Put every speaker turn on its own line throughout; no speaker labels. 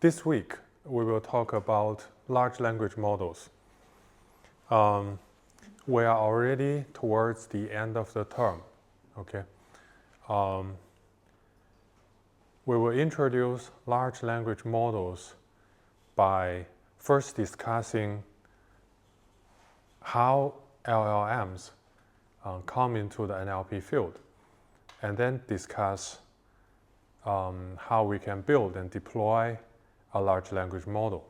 This week, we will talk about large language models. We are already towards the end of the term, okay? We will introduce large language models by first discussing how LLMs come into the NLP field, and then discuss how we can build and deploy a large language model.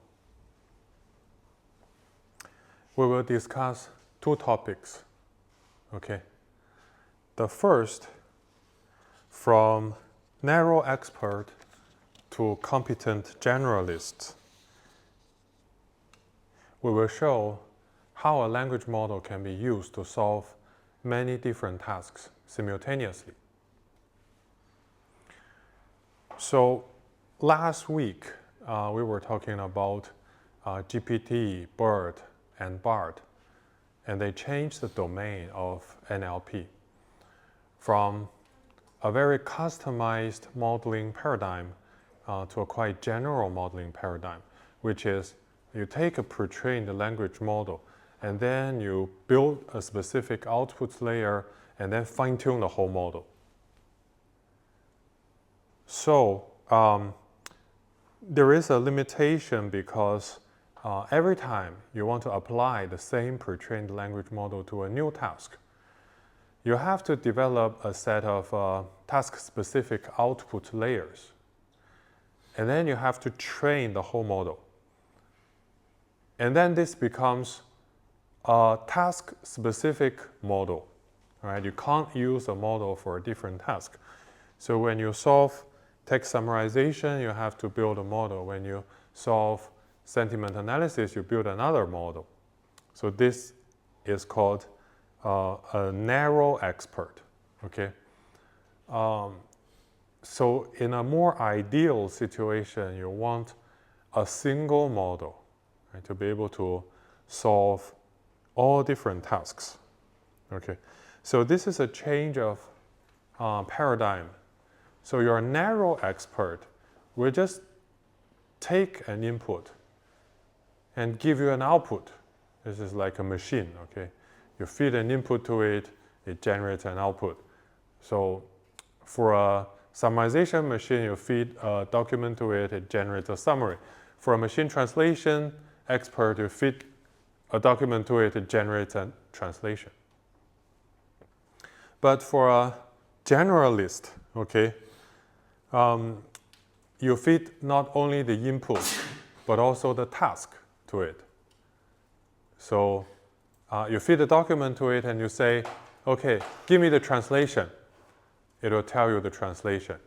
We will discuss two topics, okay? The first, from narrow expert to competent generalist. We will show how a language model can be used to solve many different tasks simultaneously. So last week, we were talking about GPT, BERT, and BART, and they changed the domain of NLP from a very customized modeling paradigm to a quite general modeling paradigm, which is you take a pre-trained language model and then you build a specific output layer and then fine-tune the whole model. So there is a limitation because every time you want to apply the same pre-trained language model to a new task, you have to develop a set of task-specific output layers. And then you have to train the whole model. And then this becomes a task-specific model, right? You can't use a model for a different task. So when you solve text summarization, you have to build a model. When you solve sentiment analysis, you build another model. So this is called a narrow expert, okay? So in a more ideal situation, you want a single model, right, to be able to solve all different tasks, okay? So this is a change of paradigm. So your narrow expert will just take an input and give you an output. This is like a machine, okay? You feed an input to it, it generates an output. So for a summarization machine, you feed a document to it, it generates a summary. For a machine translation expert, you feed a document to it, it generates a translation. But for a generalist, okay, you feed not only the input, but also the task to it. So you feed a document to it and you say, okay, give me the translation. It will tell you the translation.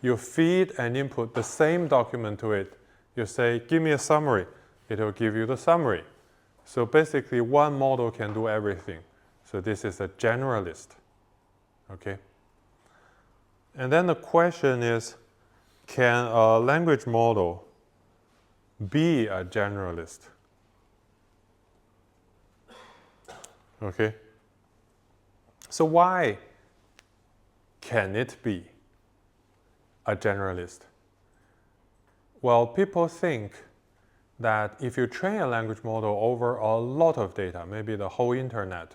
You feed and input the same document to it. You say, give me a summary. It will give you the summary. So basically, one model can do everything. So this is a generalist, okay? And then the question is, can a language model be a generalist? Okay? So why can it be a generalist? Well, people think that if you train a language model over a lot of data, maybe the whole internet,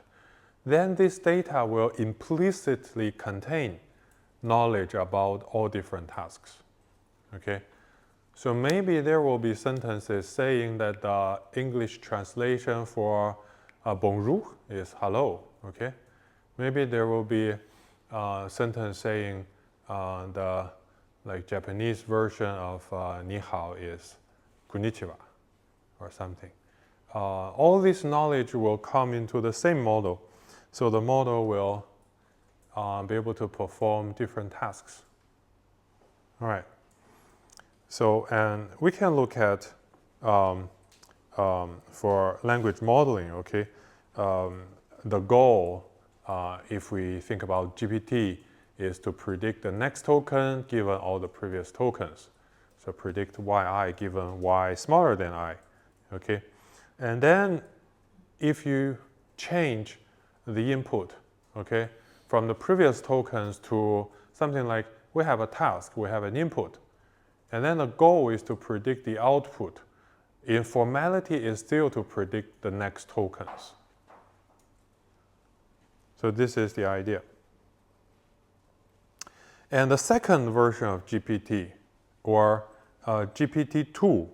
then this data will implicitly contain knowledge about all different tasks, okay? So maybe there will be sentences saying that the English translation for bonjour is hello, okay? Maybe there will be a sentence saying the Japanese version of ni hao is konnichiwa or something. All this knowledge will come into the same model, so the model will be able to perform different tasks. All right. So, and we can look at, for language modeling, okay, the goal, if we think about GPT, is to predict the next token given all the previous tokens. So predict yi given y smaller than I, okay? And then if you change the input, okay, from the previous tokens to something like we have a task, we have an input. And then the goal is to predict the output. Informality is still to predict the next tokens. So this is the idea. And the second version of GPT, or GPT-2,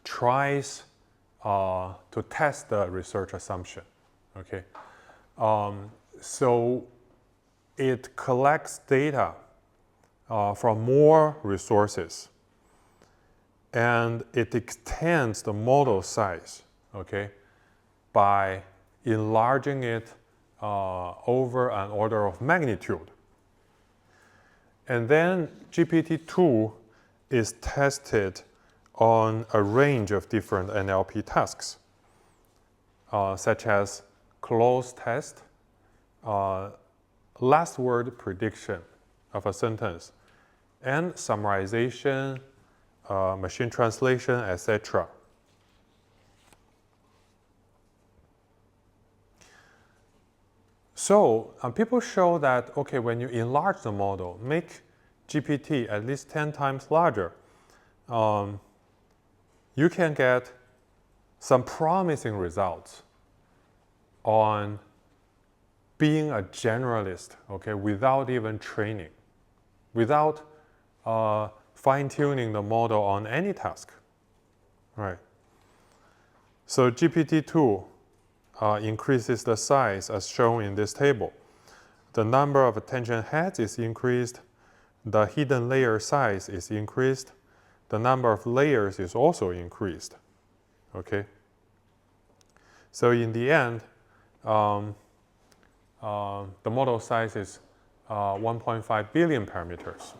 tries to test the research assumption. Okay, so it collects data from more resources, and it extends the model size, okay, by enlarging it over an order of magnitude. And then GPT-2 is tested on a range of different NLP tasks, such as close test, last word prediction of a sentence, and summarization, machine translation, etc. So people show that, okay, when you enlarge the model, make GPT at least 10 times larger, you can get some promising results on being a generalist, okay, without even training, without fine-tuning the model on any task, right? So GPT-2 increases the size as shown in this table. The number of attention heads is increased, the hidden layer size is increased, the number of layers is also increased, okay? So in the end, the model size is 1.5 billion parameters.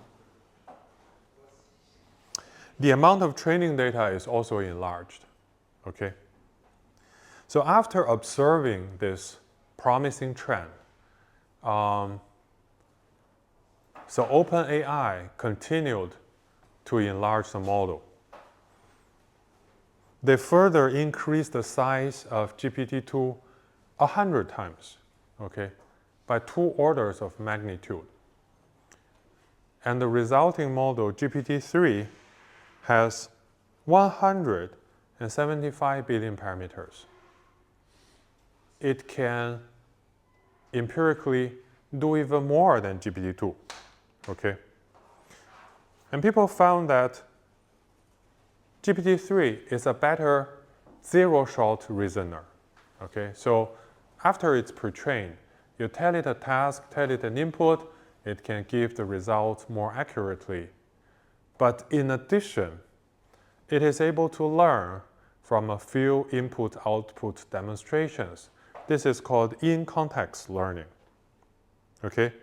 The amount of training data is also enlarged, okay? So after observing this promising trend, so OpenAI continued to enlarge the model. They further increased the size of GPT-2 100 times, okay, by 2 orders of magnitude. And the resulting model, GPT-3, has 175 billion parameters. It can empirically do even more than GPT-2, okay? And people found that GPT-3 is a better zero-shot reasoner, okay? So after it's pre-trained, you tell it a task, tell it an input, it can give the result more accurately. But in addition, it is able to learn from a few input-output demonstrations. This is called in-context learning, okay?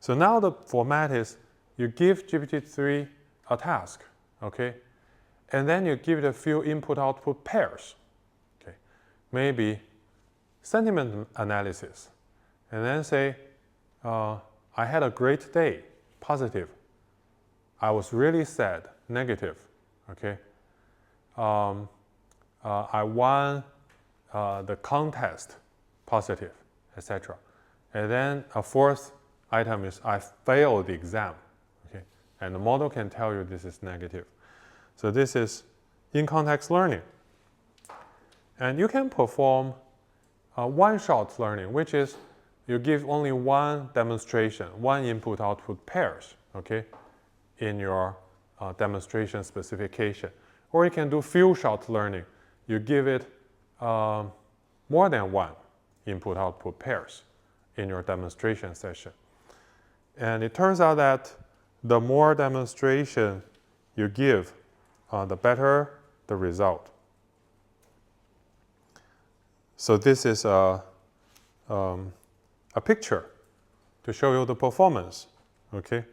So now the format is you give GPT-3 a task, okay? And then you give it a few input-output pairs, okay? Maybe sentiment analysis, and then say, I had a great day, positive. I was really sad, negative, okay? I won the contest, positive, etc. And then a fourth item is I failed the exam, okay? And the model can tell you this is negative. So this is in-context learning. And you can perform one-shot learning, which is you give only one demonstration, one input-output pairs, okay, in your demonstration specification. Or you can do few-shot learning. You give it more than one input-output pairs in your demonstration session. And it turns out that the more demonstration you give, the better the result. So this is a picture to show you the performance, okay?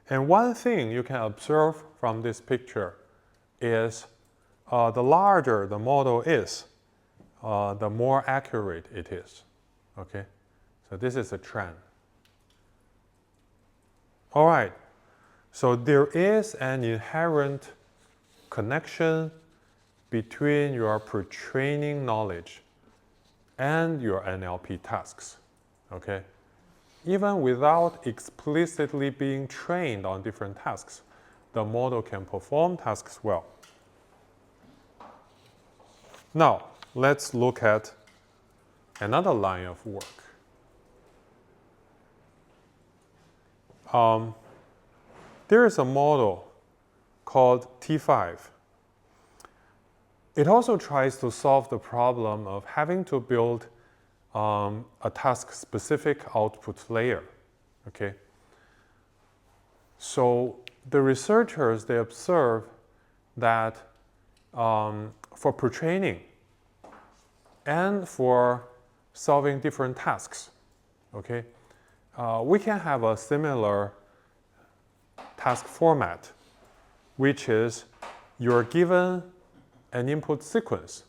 And one thing you can observe from this picture is the larger the model is, the more accurate it is, okay? So this is a trend. All right, so there is an inherent connection between your pre-training knowledge and your NLP tasks, okay? even without explicitly being trained on different tasks, the model can perform tasks well. Now, let's look at another line of work. There is a model called T5. It also tries to solve the problem of having to build a task-specific output layer. Okay? So the researchers, they observe that for pre-training and for solving different tasks, okay, we can have a similar task format, which is you're given an input sequence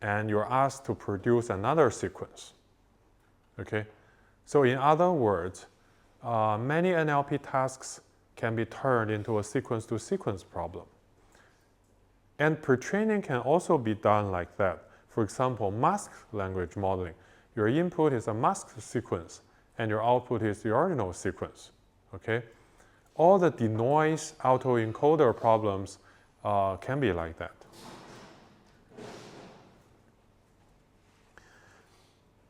and you're asked to produce another sequence. Okay? So in other words, many NLP tasks can be turned into a sequence-to-sequence problem. And pre-training can also be done like that. For example, masked language modeling. Your input is a masked sequence, and your output is the original sequence. Okay? All the denoise autoencoder problems can be like that.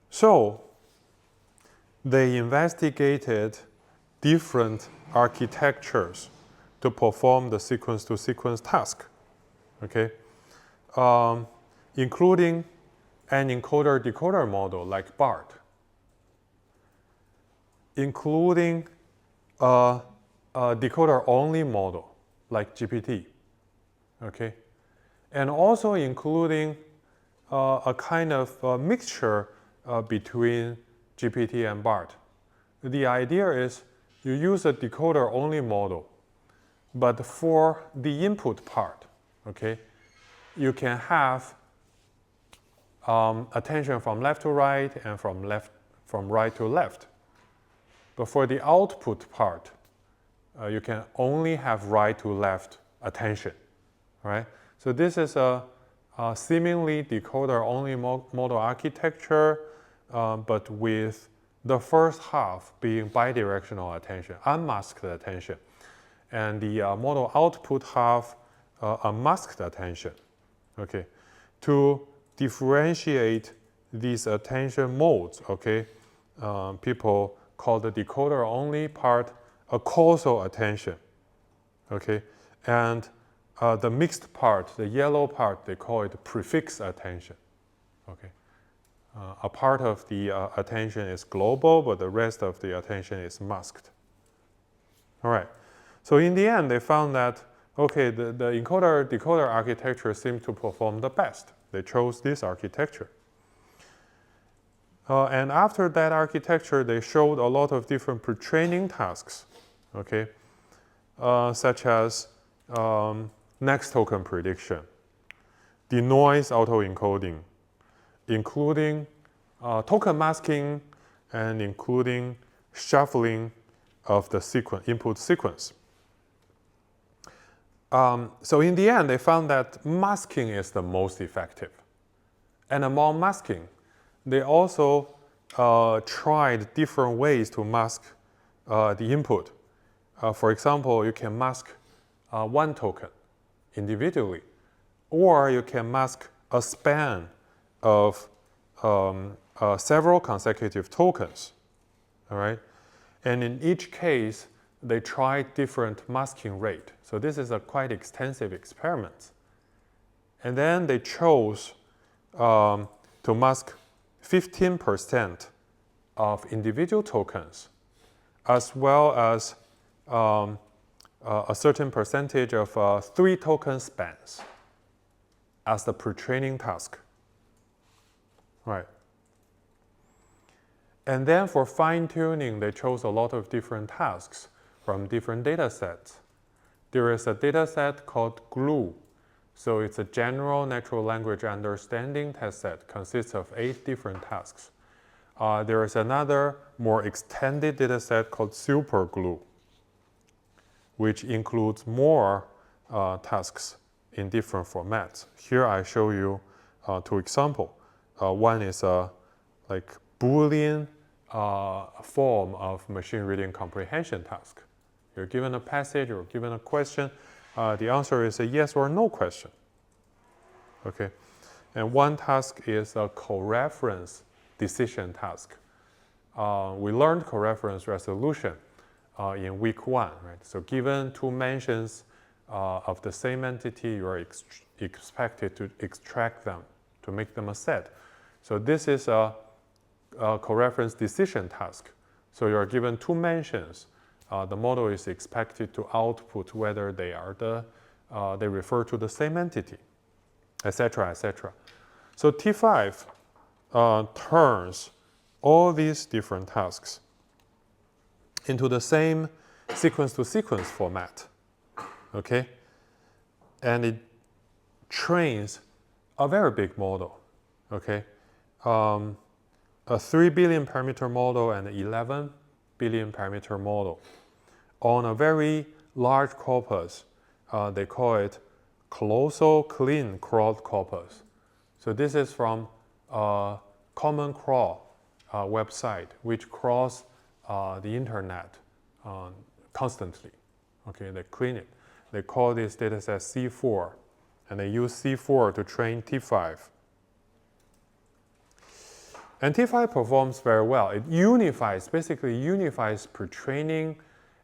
So they investigated different architectures to perform the sequence-to-sequence task, okay? Including an encoder-decoder model like BART, including a decoder-only model like GPT, okay? And also including a kind of mixture between GPT and BART. The idea is you use a decoder-only model, but for the input part, okay, you can have attention from left to right and from right to left. But for the output part, you can only have right to left attention, right? So this is a seemingly decoder-only model architecture, but with the first half being bidirectional attention, unmasked attention, and the model output half a masked attention. Okay, to differentiate these attention modes, okay, people call the decoder-only part a causal attention. Okay, and the mixed part, the yellow part, they call it prefix attention. Okay. A part of the attention is global, but the rest of the attention is masked. All right. So in the end, they found that, okay, the encoder-decoder architecture seemed to perform the best. They chose this architecture. And after that architecture, they showed a lot of different pre-training tasks, okay, such as next token prediction, denoise autoencoding, including token masking and including shuffling of the input sequence. So in the end, they found that masking is the most effective. And among masking, they also tried different ways to mask the input. For example, you can mask one token individually, or you can mask a span of several consecutive tokens, all right? And in each case, they tried different masking rate. So this is a quite extensive experiment. And then they chose to mask 15% of individual tokens, as well as a certain percentage of 3 token spans as the pre-training task. Right. And then for fine-tuning, they chose a lot of different tasks from different data sets. There is a data set called GLUE. So it's a general natural language understanding test set, consists of 8 different tasks. There is another more extended data set called SuperGLUE, which includes more tasks in different formats. Here I show you 2 examples. One is like Boolean form of machine reading comprehension task. You're given a passage, you're given a question. The answer is a yes or no question. Okay, and one task is a co-reference decision task. We learned co-reference resolution in week 1, right? So given two mentions of the same entity, you are expected to extract them, to make them a set. So this is a co-reference decision task. So you are given two mentions. The model is expected to output whether they refer to the same entity, etc., etc. So T5 turns all these different tasks into the same sequence-to-sequence format, okay? And it trains a very big model, okay? A 3 billion parameter model and an 11 billion parameter model on a very large corpus. They call it colossal clean crawled corpus. So this is from Common Crawl website, which crawls the internet constantly. Okay, they clean it. They call this dataset C4, and they use C4 to train T5. And T5 performs very well. It basically unifies pre-training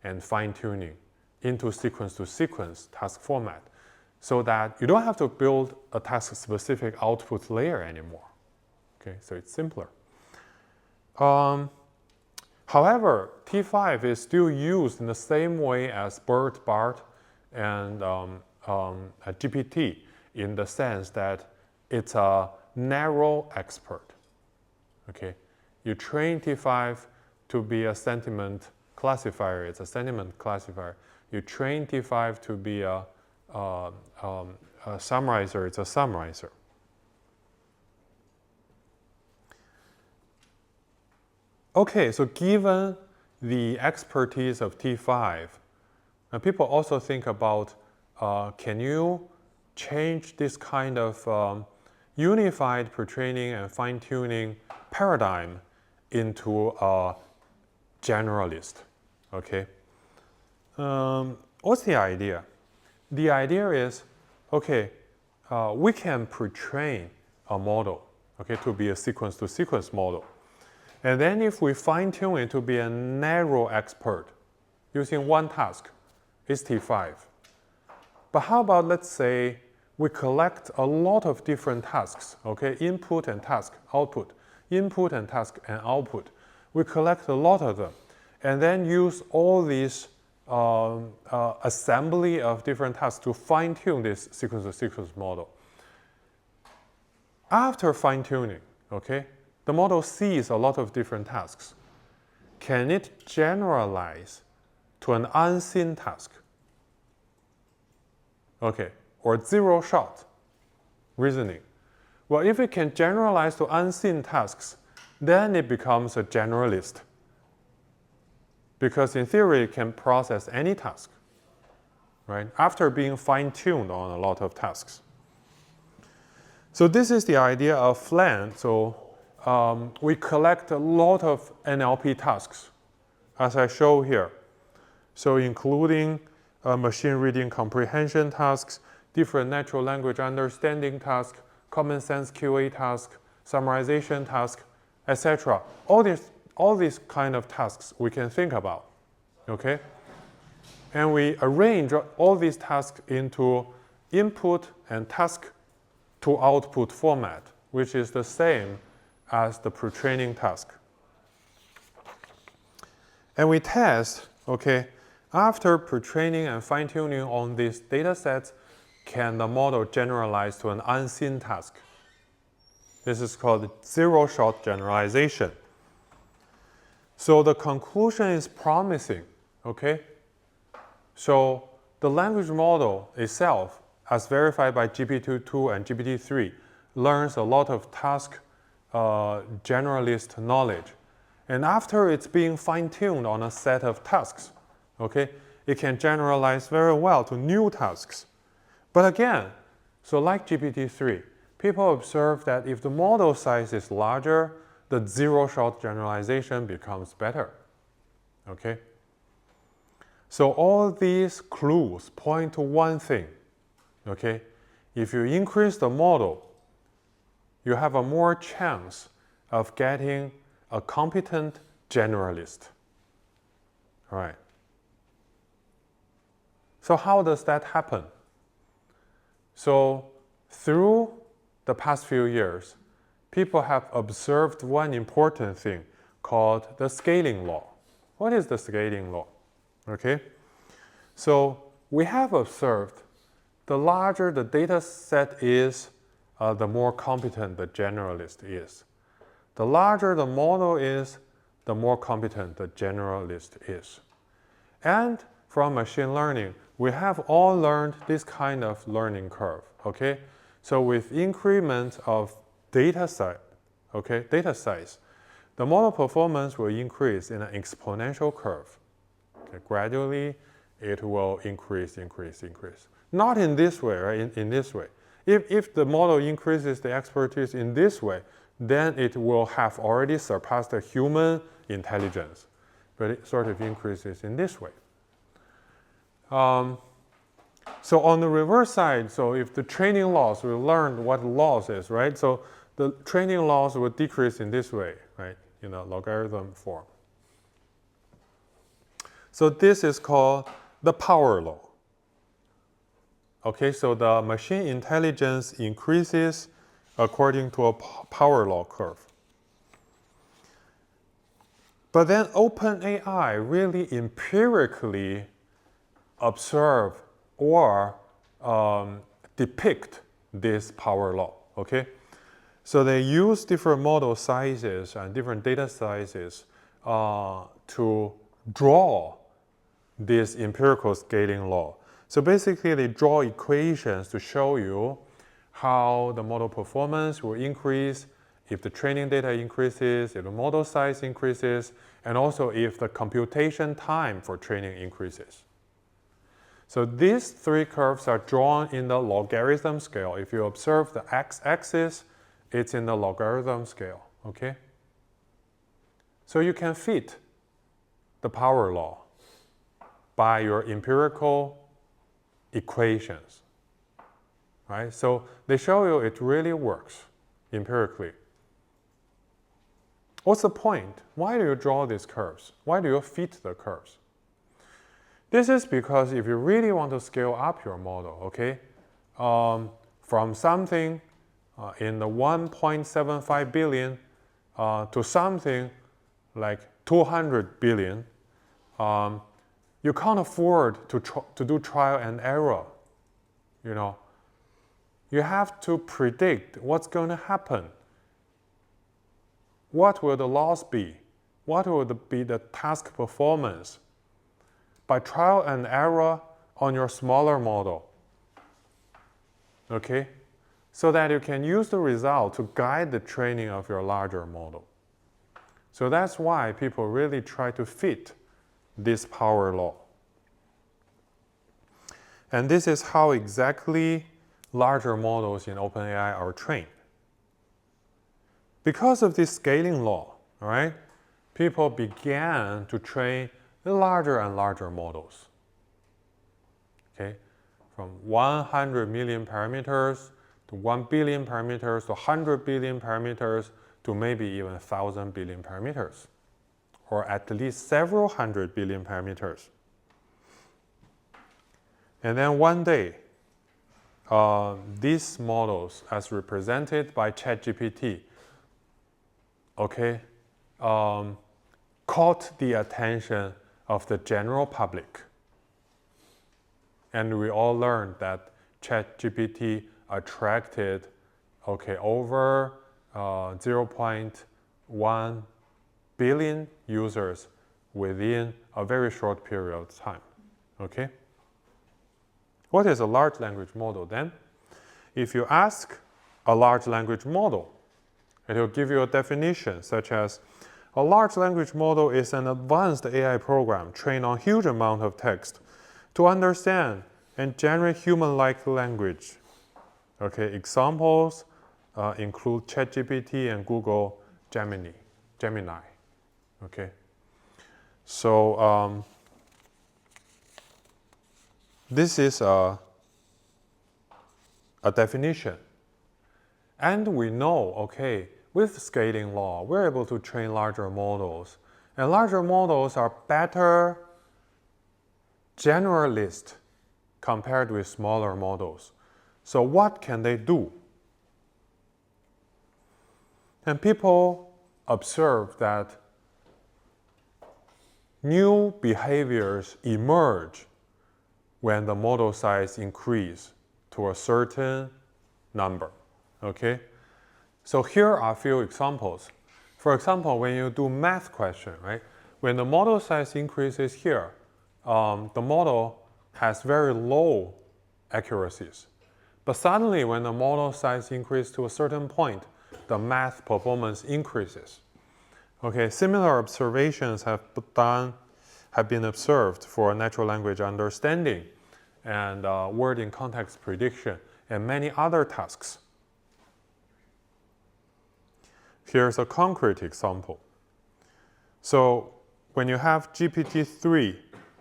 and fine-tuning into sequence-to-sequence task format, so that you don't have to build a task-specific output layer anymore. Okay, so it's simpler. However, T5 is still used in the same way as BERT, BART, and GPT, in the sense that it's a narrow expert. Okay, you train T5 to be a sentiment classifier. It's a sentiment classifier. You train T5 to be a summarizer. It's a summarizer. Okay, so given the expertise of T5, people also think about, can you change this kind of unified pre-training and fine-tuning paradigm into a generalist, okay? What's the idea? The idea is, okay, we can pre-train a model, okay, to be a sequence-to-sequence model. And then if we fine-tune it to be a narrow expert using one task, it's T5. But how about, let's say, we collect a lot of different tasks, okay, input and task, output, input and task and output. We collect a lot of them, and then use all these assembly of different tasks to fine-tune this sequence-to-sequence model. After fine-tuning, okay, the model sees a lot of different tasks. Can it generalize to an unseen task? Okay, or zero-shot reasoning. Well, if it can generalize to unseen tasks, then it becomes a generalist. Because in theory, it can process any task, right? After being fine-tuned on a lot of tasks. So this is the idea of FLAN. So we collect a lot of NLP tasks, as I show here. So including machine reading comprehension tasks, different natural language understanding tasks, common sense QA tasks, summarization tasks, etc. All these kind of tasks we can think about, okay? And we arrange all these tasks into input and task to output format, which is the same as the pre-training task. And we test, okay, after pre-training and fine-tuning on these data sets, can the model generalize to an unseen task? This is called zero-shot generalization. So the conclusion is promising, okay? So the language model itself, as verified by GPT-2 and GPT-3, learns a lot of task generalist knowledge. And after it's being fine-tuned on a set of tasks, okay, it can generalize very well to new tasks. But again, so like GPT-3, people observe that if the model size is larger, the zero-shot generalization becomes better. Okay? So all these clues point to one thing. Okay? If you increase the model, you have a more chance of getting a competent generalist. All right. So how does that happen? So through the past few years, people have observed one important thing called the scaling law. What is the scaling law? Okay, so we have observed the larger the data set is, the more competent the generalist is. The larger the model is, the more competent the generalist is. And from machine learning, we have all learned this kind of learning curve. Okay, so with increment of data size, the model performance will increase in an exponential curve. Okay, gradually, it will increase. Not in this way, right? In this way. If the model increases the expertise in this way, then it will have already surpassed the human intelligence. But it sort of increases in this way. So on the reverse side, so if the training loss, we learned what loss is, right? So the training loss will decrease in this way, right? In a logarithm form. So this is called the power law. Okay, so the machine intelligence increases according to a power law curve. But then OpenAI really empirically observe or depict this power law, okay? So they use different model sizes and different data sizes to draw this empirical scaling law. So basically they draw equations to show you how the model performance will increase if the training data increases, if the model size increases, and also if the computation time for training increases. So these three curves are drawn in the logarithm scale. If you observe the x-axis, it's in the logarithm scale, okay? So you can fit the power law by your empirical equations, right? So they show you it really works empirically. What's the point? Why do you draw these curves? Why do you fit the curves? This is because if you really want to scale up your model, okay, from something in the 1.75 billion to something like 200 billion, you can't afford to do trial and error. You know, you have to predict what's going to happen. What will the loss be? What will be the task performance? By trial and error on your smaller model, okay? So that you can use the result to guide the training of your larger model. So that's why people really try to fit this power law. And this is how exactly larger models in OpenAI are trained. Because of this scaling law, all right, people began to train larger and larger models. Okay, from 100 million parameters to 1 billion parameters to 100 billion parameters to maybe even 1,000 billion parameters, or at least several hundred billion parameters. And then one day, these models, as represented by ChatGPT, okay, caught the attention of the general public. And we all learned that ChatGPT attracted, okay, over 0.1 billion users within a very short period of time, okay? What is a large language model then? If you ask a large language model, it will give you a definition such as, a large language model is an advanced AI program trained on a huge amount of text to understand and generate human-like language. Okay, examples include ChatGPT and Google Gemini. Okay, so this is a definition. And we know, okay, with scaling law, we're able to train larger models. And larger models are better generalist compared with smaller models. So what can they do? And people observe that new behaviors emerge when the model size increase to a certain number, okay? So here are a few examples. For example, when you do math question, right? When the model size increases here, the model has very low accuracies. But suddenly when the model size increases to a certain point, the math performance increases. Okay, similar observations have been observed for natural language understanding and word in context prediction and many other tasks. Here's a concrete example. So when you have GPT-3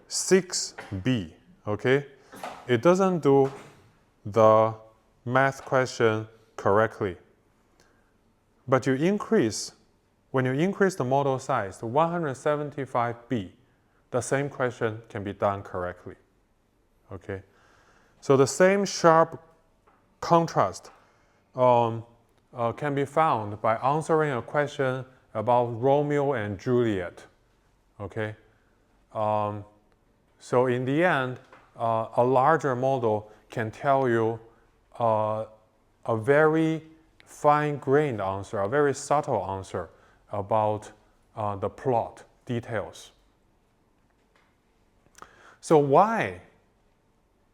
6B, okay, it doesn't do the math question correctly. But when you increase the model size to 175B, the same question can be done correctly. Okay, so the same sharp contrast can be found by answering a question about Romeo and Juliet. Okay, so in the end, a larger model can tell you a very fine-grained answer, a very subtle answer about the plot details. So why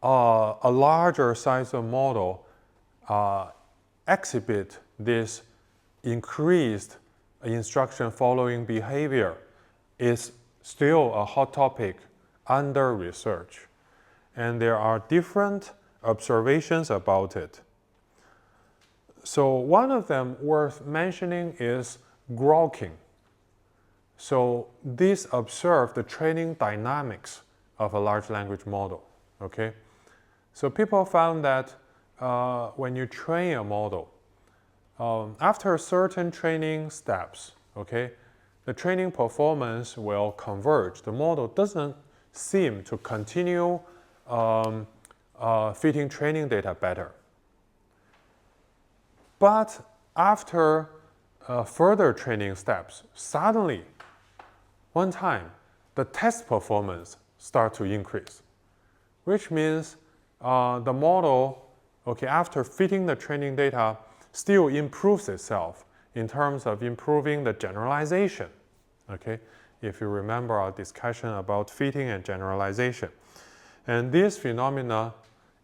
a larger size of model exhibit this increased instruction following behavior is still a hot topic under research. And there are different observations about it. So one of them worth mentioning is grokking. So this observes the training dynamics of a large language model, okay? So people found that when you train a model, after certain training steps, okay, the training performance will converge. The model doesn't seem to continue fitting training data better. But after further training steps, suddenly, one time, the test performance starts to increase, which means the model, okay, after fitting the training data, still improves itself in terms of improving the generalization, okay? If you remember our discussion about fitting and generalization. And this phenomena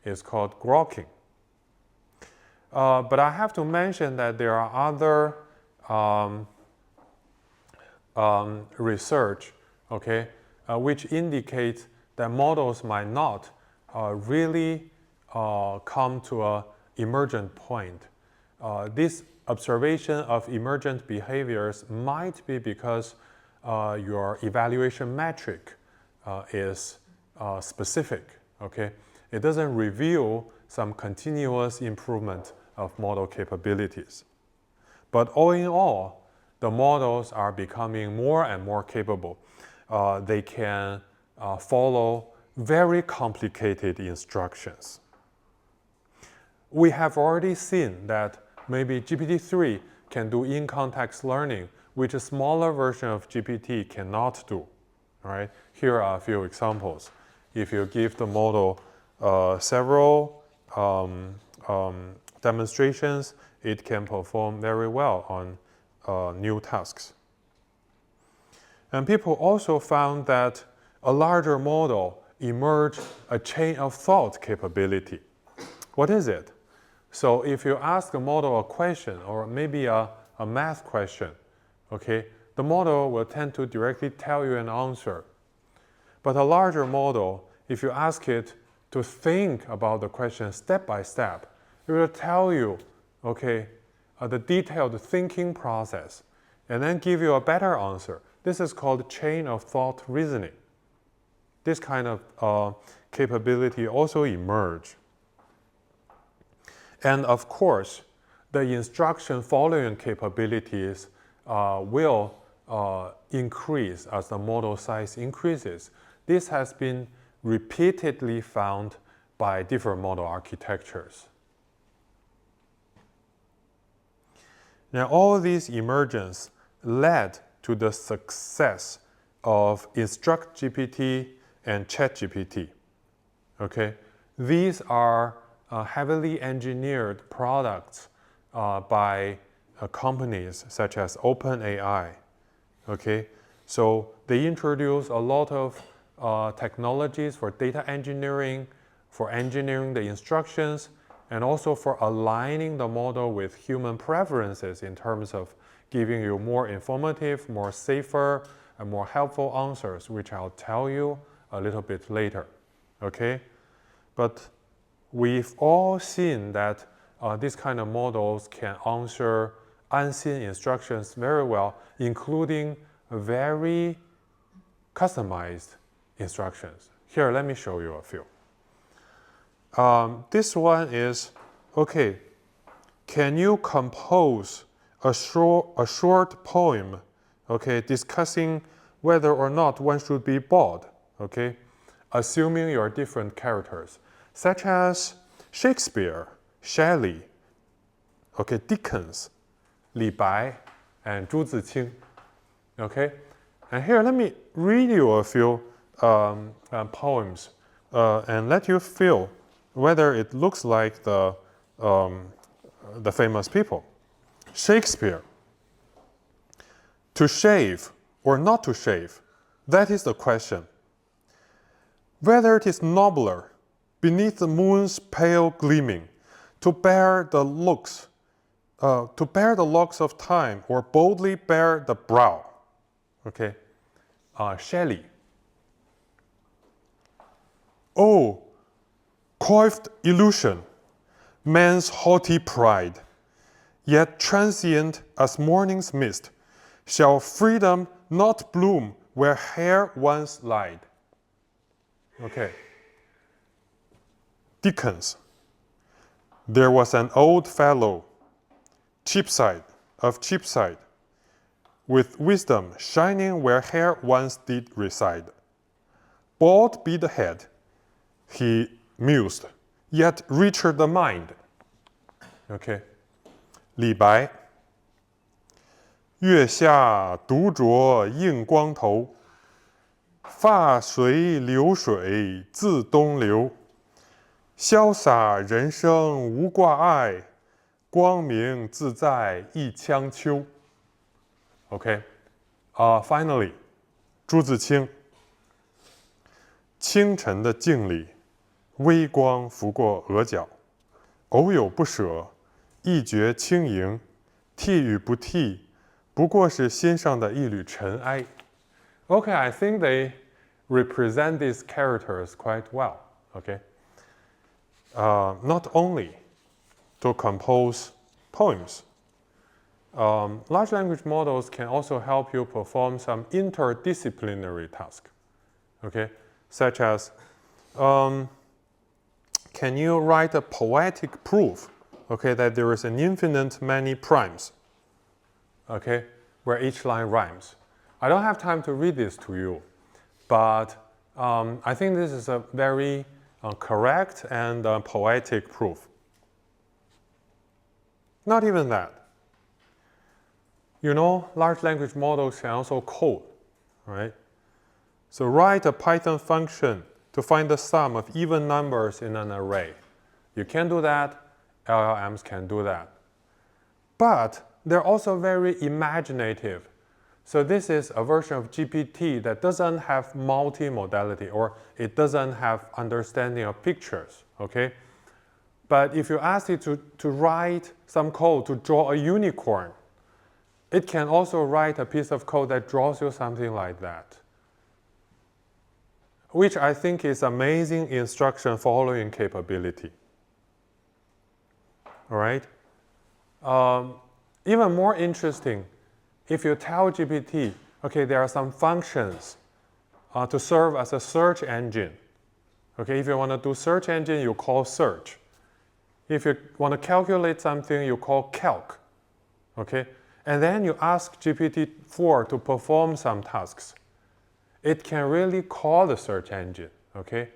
is called grokking. But I have to mention that there are other research, okay, which indicates that models might not really come to an emergent point. This observation of emergent behaviors might be because your evaluation metric is specific, okay? It doesn't reveal some continuous improvement of model capabilities. But all in all, the models are becoming more and more capable. They can follow very complicated instructions. We have already seen that maybe GPT-3 can do in-context learning, which a smaller version of GPT cannot do. All right? Here are a few examples. If you give the model several demonstrations, it can perform very well on new tasks. And people also found that a larger model emerged a chain of thought capability. What is it? So if you ask a model a question or maybe a math question, okay, the model will tend to directly tell you an answer. But a larger model, if you ask it to think about the question step by step, it will tell you, okay, the detailed thinking process. and then give you a better answer. This is called chain of thought reasoning. This kind of capability also emerge. And of course, the instruction following capabilities will increase as the model size increases. This has been repeatedly found by different model architectures. Now, all these emergence led to the success of InstructGPT and ChatGPT. Okay, these are heavily engineered products by companies such as OpenAI. Okay, so they introduce a lot of technologies for data engineering, for engineering the instructions, and also for aligning the model with human preferences in terms of giving you more informative, more safer, and more helpful answers, which I'll tell you a little bit later. Okay, but we've all seen that these kind of models can answer unseen instructions very well, including very customized instructions. Here, let me show you a few. This one is, okay, can you compose a short poem, okay, discussing whether or not one should be bald, okay, assuming your different characters, such as Shakespeare, Shelley, okay, Dickens, Li Bai, and Zhu Ziqing, okay? And here, let me read you a few poems and let you feel whether it looks like the famous people. Shakespeare, to shave or not to shave, that is the question. Whether it is nobler, beneath the moon's pale gleaming, to bear the locks of time, or boldly bear the brow. Okay, Shelley. Oh, coiffed illusion, man's haughty pride, yet transient as morning's mist, shall freedom not bloom where hair once lied. Okay. Dickens. There was an old fellow, Cheapside, with wisdom shining where hair once did reside. Bald be the head, he mused, yet richer the mind. Okay. Li Bai. 月下独酌映光头，发随流水自东流。潇洒人生无挂碍，光明自在一腔秋。Okay, finally, 朱自清。清晨的镜里，微光拂过额角，偶有不舍，一觉轻盈，替与不替，不过是心上的一缕尘埃。Okay, I think they represent these characters quite well. Okay. Not only to compose poems, large language models can also help you perform some interdisciplinary tasks, okay? Such as, can you write a poetic proof, okay, that there is an infinite many primes, okay, where each line rhymes. I don't have time to read this to you, but I think this is a very correct and poetic proof. Not even that. You know, large language models can also code, right? So write a Python function to find the sum of even numbers in an array. You can do that, LLMs can do that. But they're also very imaginative. So this is a version of GPT that doesn't have multimodality, or it doesn't have understanding of pictures, okay? But if you ask it to write some code to draw a unicorn, it can also write a piece of code that draws you something like that, which I think is amazing instruction following capability. All right? Even more interesting if you tell GPT, okay, there are some functions to serve as a search engine. Okay, if you want to do search engine, you call search. If you want to calculate something, you call calc. Okay, and then you ask GPT-4 to perform some tasks. It can really call the search engine, okay,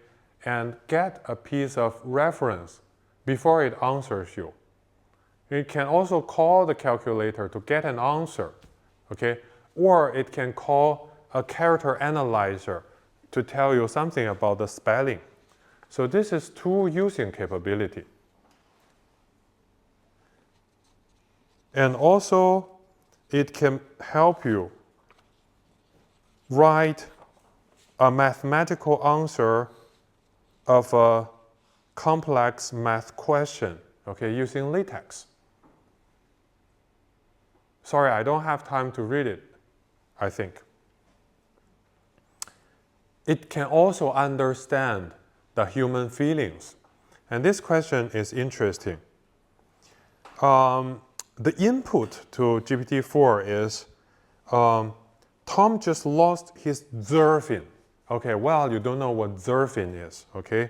and get a piece of reference before it answers you. It can also call the calculator to get an answer, okay, or it can call a character analyzer to tell you something about the spelling. So this is tool using capability. And also, it can help you write a mathematical answer of a complex math question, okay, using LaTeX. Sorry, I don't have time to read it, I think. It can also understand the human feelings. And this question is interesting. The input to GPT-4 is, Tom just lost his Zerfin. Okay, well, you don't know what Zerfin is, okay?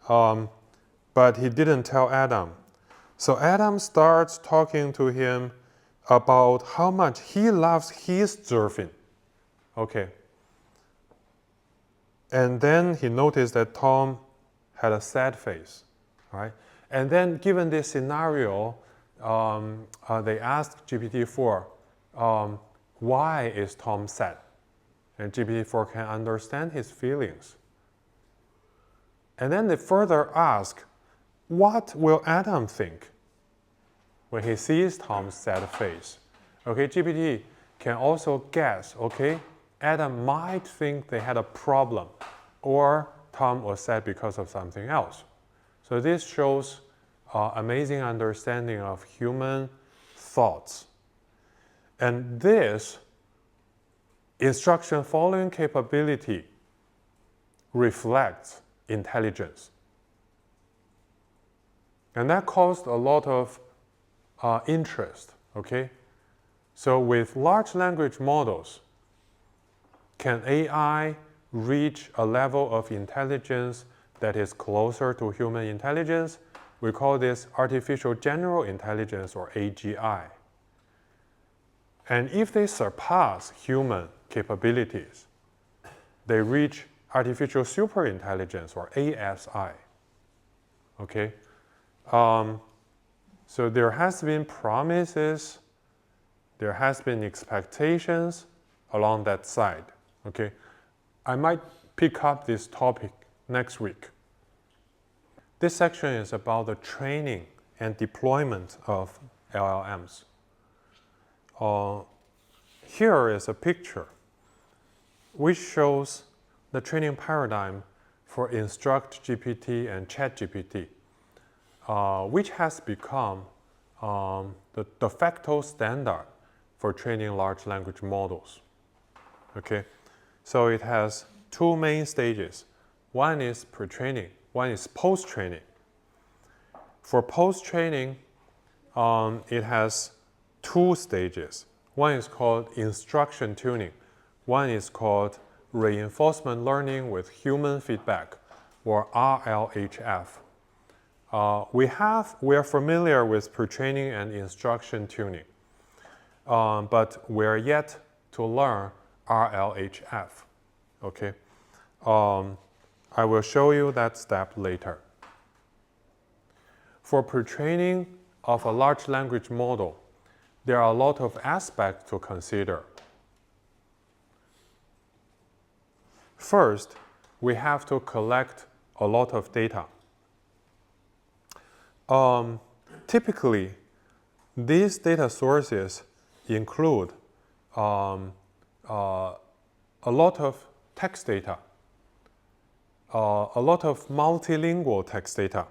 But he didn't tell Adam. So Adam starts talking to him about how much he loves his Zerfin. Okay. And then he noticed that Tom had a sad face, right? And then given this scenario, they asked GPT-4, why is Tom sad? And GPT-4 can understand his feelings. And then they further ask, what will Adam think when he sees Tom's sad face? Okay, GPT can also guess, okay, Adam might think they had a problem, or Tom was sad because of something else. So this shows amazing understanding of human thoughts. And this instruction following capability reflects intelligence. And that caused a lot of interest, okay? So with large language models, can AI reach a level of intelligence that is closer to human intelligence? We call this artificial general intelligence, or AGI. And if they surpass human capabilities, they reach artificial superintelligence, or ASI. Okay? So there has been promises, there has been expectations along that side. Okay? I might pick up this topic next week. This section is about the training and deployment of LLMs. Here is a picture which shows the training paradigm for InstructGPT and ChatGPT, which has become the de facto standard for training large language models. Okay, so it has two main stages. One is pre-training, one is post-training. For post-training, it has two stages. One is called instruction tuning. One is called reinforcement learning with human feedback, or RLHF. We are familiar with pre-training and instruction tuning, but we're yet to learn RLHF. Okay, I will show you that step later. For pre-training of a large language model, there are a lot of aspects to consider. First, we have to collect a lot of data. Typically, these data sources include a lot of text data, a lot of multilingual text data,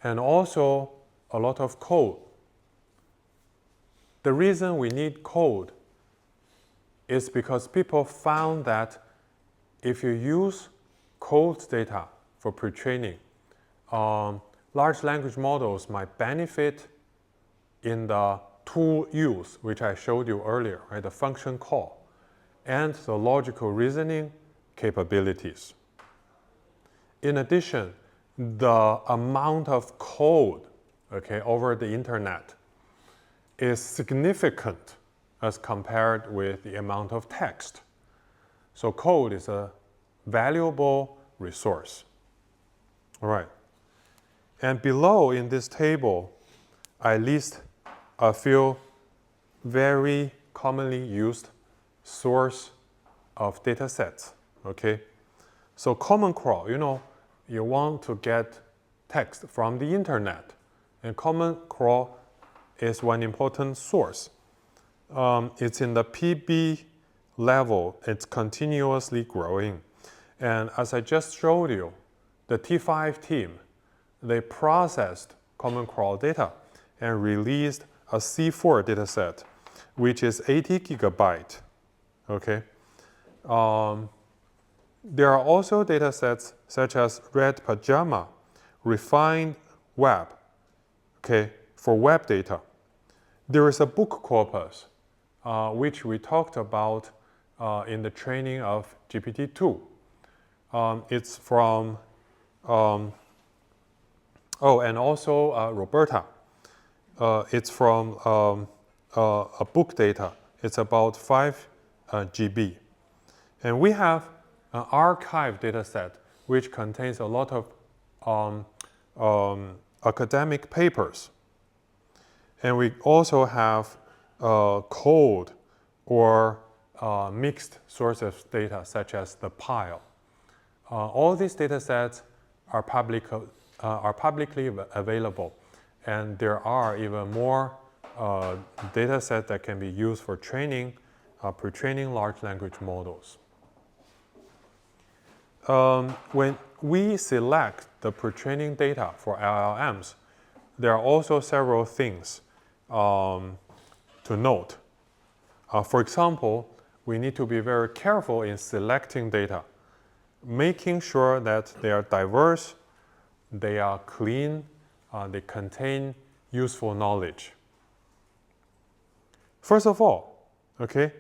and also a lot of code. The reason we need code is because people found that if you use code data for pre-training, large language models might benefit in the tool use, which I showed you earlier, right? The function call and the logical reasoning capabilities. In addition, the amount of code, okay, over the internet is significant as compared with the amount of text. So code is a valuable resource. All right. And below in this table, I list a few very commonly used source of data sets, okay? So Common Crawl, you want to get text from the internet, and Common Crawl is one important source. It's in the PB level, it's continuously growing. And as I just showed you, the T5 team, they processed Common Crawl data and released a C4 dataset, which is 80 gigabyte, okay? There are also datasets such as Red Pajama, Refined Web, okay, for web data. There is a book corpus, which we talked about in the training of GPT-2. It's from, and also Roberta. It's from a book data. It's about 5 GB. And we have an archive data set which contains a lot of academic papers. And we also have cold or mixed sources of data such as the pile. All these data sets are publicly available, and there are even more data sets that can be used for training, pre-training large language models. When we select the pre-training data for LLMs, there are also several things to note. For example, we need to be very careful in selecting data, making sure that they are diverse, they are clean, they contain useful knowledge. First of all, okay,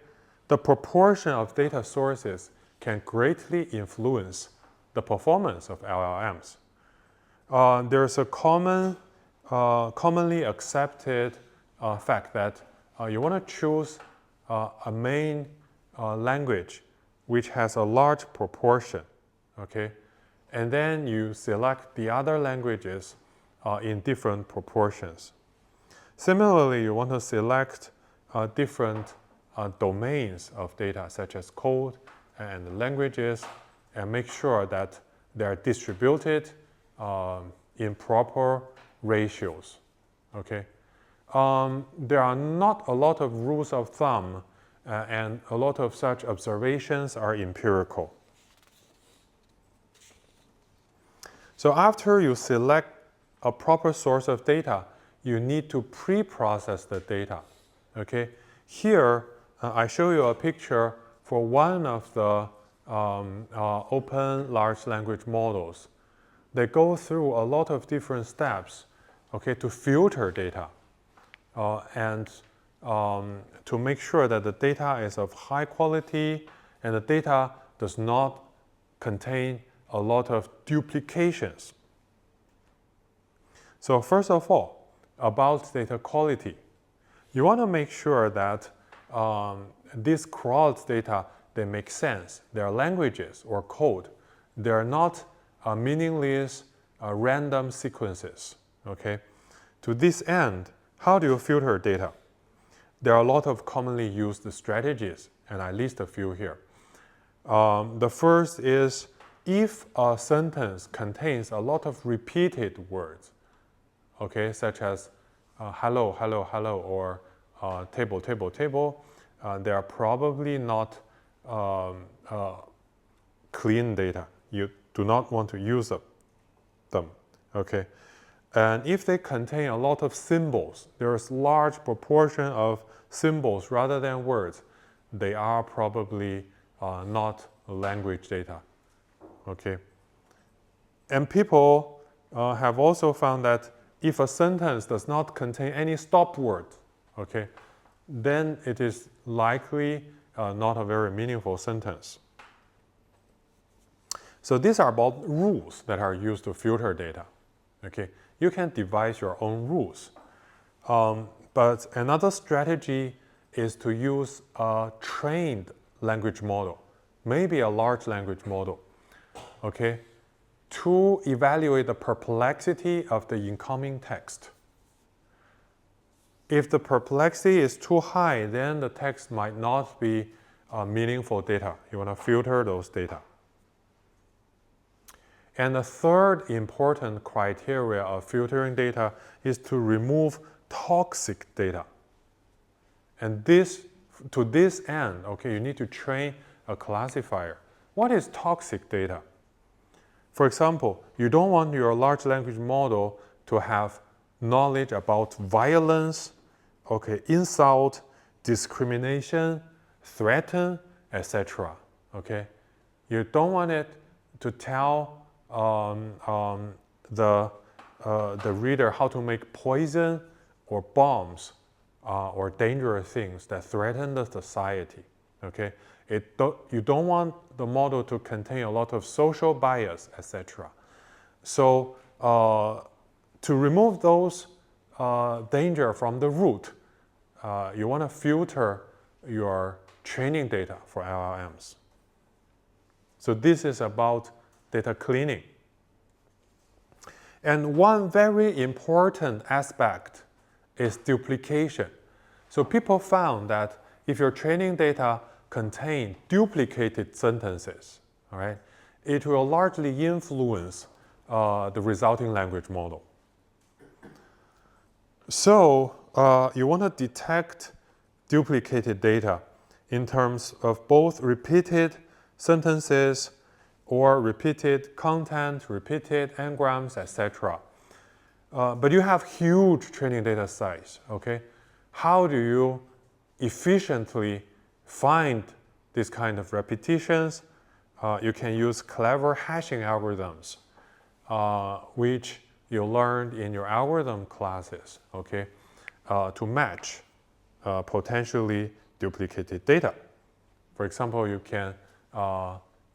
the proportion of data sources can greatly influence the performance of LLMs. There's a commonly accepted fact that you want to choose a main language which has a large proportion, okay? And then you select the other languages in different proportions. Similarly, you want to select different domains of data, such as code and languages, and make sure that they are distributed in proper ratios, okay? There are not a lot of rules of thumb, and a lot of such observations are empirical. So after you select a proper source of data, you need to pre-process the data, okay? Here, I show you a picture for one of the open large language models. They go through a lot of different steps, okay, to filter data and to make sure that the data is of high quality and the data does not contain a lot of duplications. So first of all, about data quality, you want to make sure that these crawled data, they make sense. They are languages or code. They are not meaningless random sequences, okay? To this end, how do you filter data? There are a lot of commonly used strategies, and I list a few here. The first is if a sentence contains a lot of repeated words, okay, such as hello, hello, hello, or table, table, table, they are probably not clean data. You do not want to use them, okay? And if they contain a lot of symbols, there's large proportion of symbols rather than words, they are probably not language data, okay? And people have also found that if a sentence does not contain any stop words, okay, then it is likely not a very meaningful sentence. So these are about rules that are used to filter data. Okay, you can devise your own rules. But another strategy is to use a trained language model, maybe a large language model, okay, to evaluate the perplexity of the incoming text. If the perplexity is too high, then the text might not be meaningful data. You want to filter those data. And the third important criteria of filtering data is to remove toxic data. And to this end, okay, you need to train a classifier. What is toxic data? For example, you don't want your large language model to have knowledge about violence, okay, insult, discrimination, threaten, etc. Okay, you don't want it to tell the reader how to make poison or bombs or dangerous things that threaten the society. Okay, you don't want the model to contain a lot of social bias, etc. So to remove those danger from the root, you want to filter your training data for LLMs. So this is about data cleaning. And one very important aspect is duplication. So people found that if your training data contain duplicated sentences, all right, it will largely influence the resulting language model. So you want to detect duplicated data in terms of both repeated sentences or repeated content, repeated n-grams, etc. But you have huge training data size, okay? How do you efficiently find this kind of repetitions? You can use clever hashing algorithms, which you learned in your algorithm classes, okay, to match potentially duplicated data. For example, you can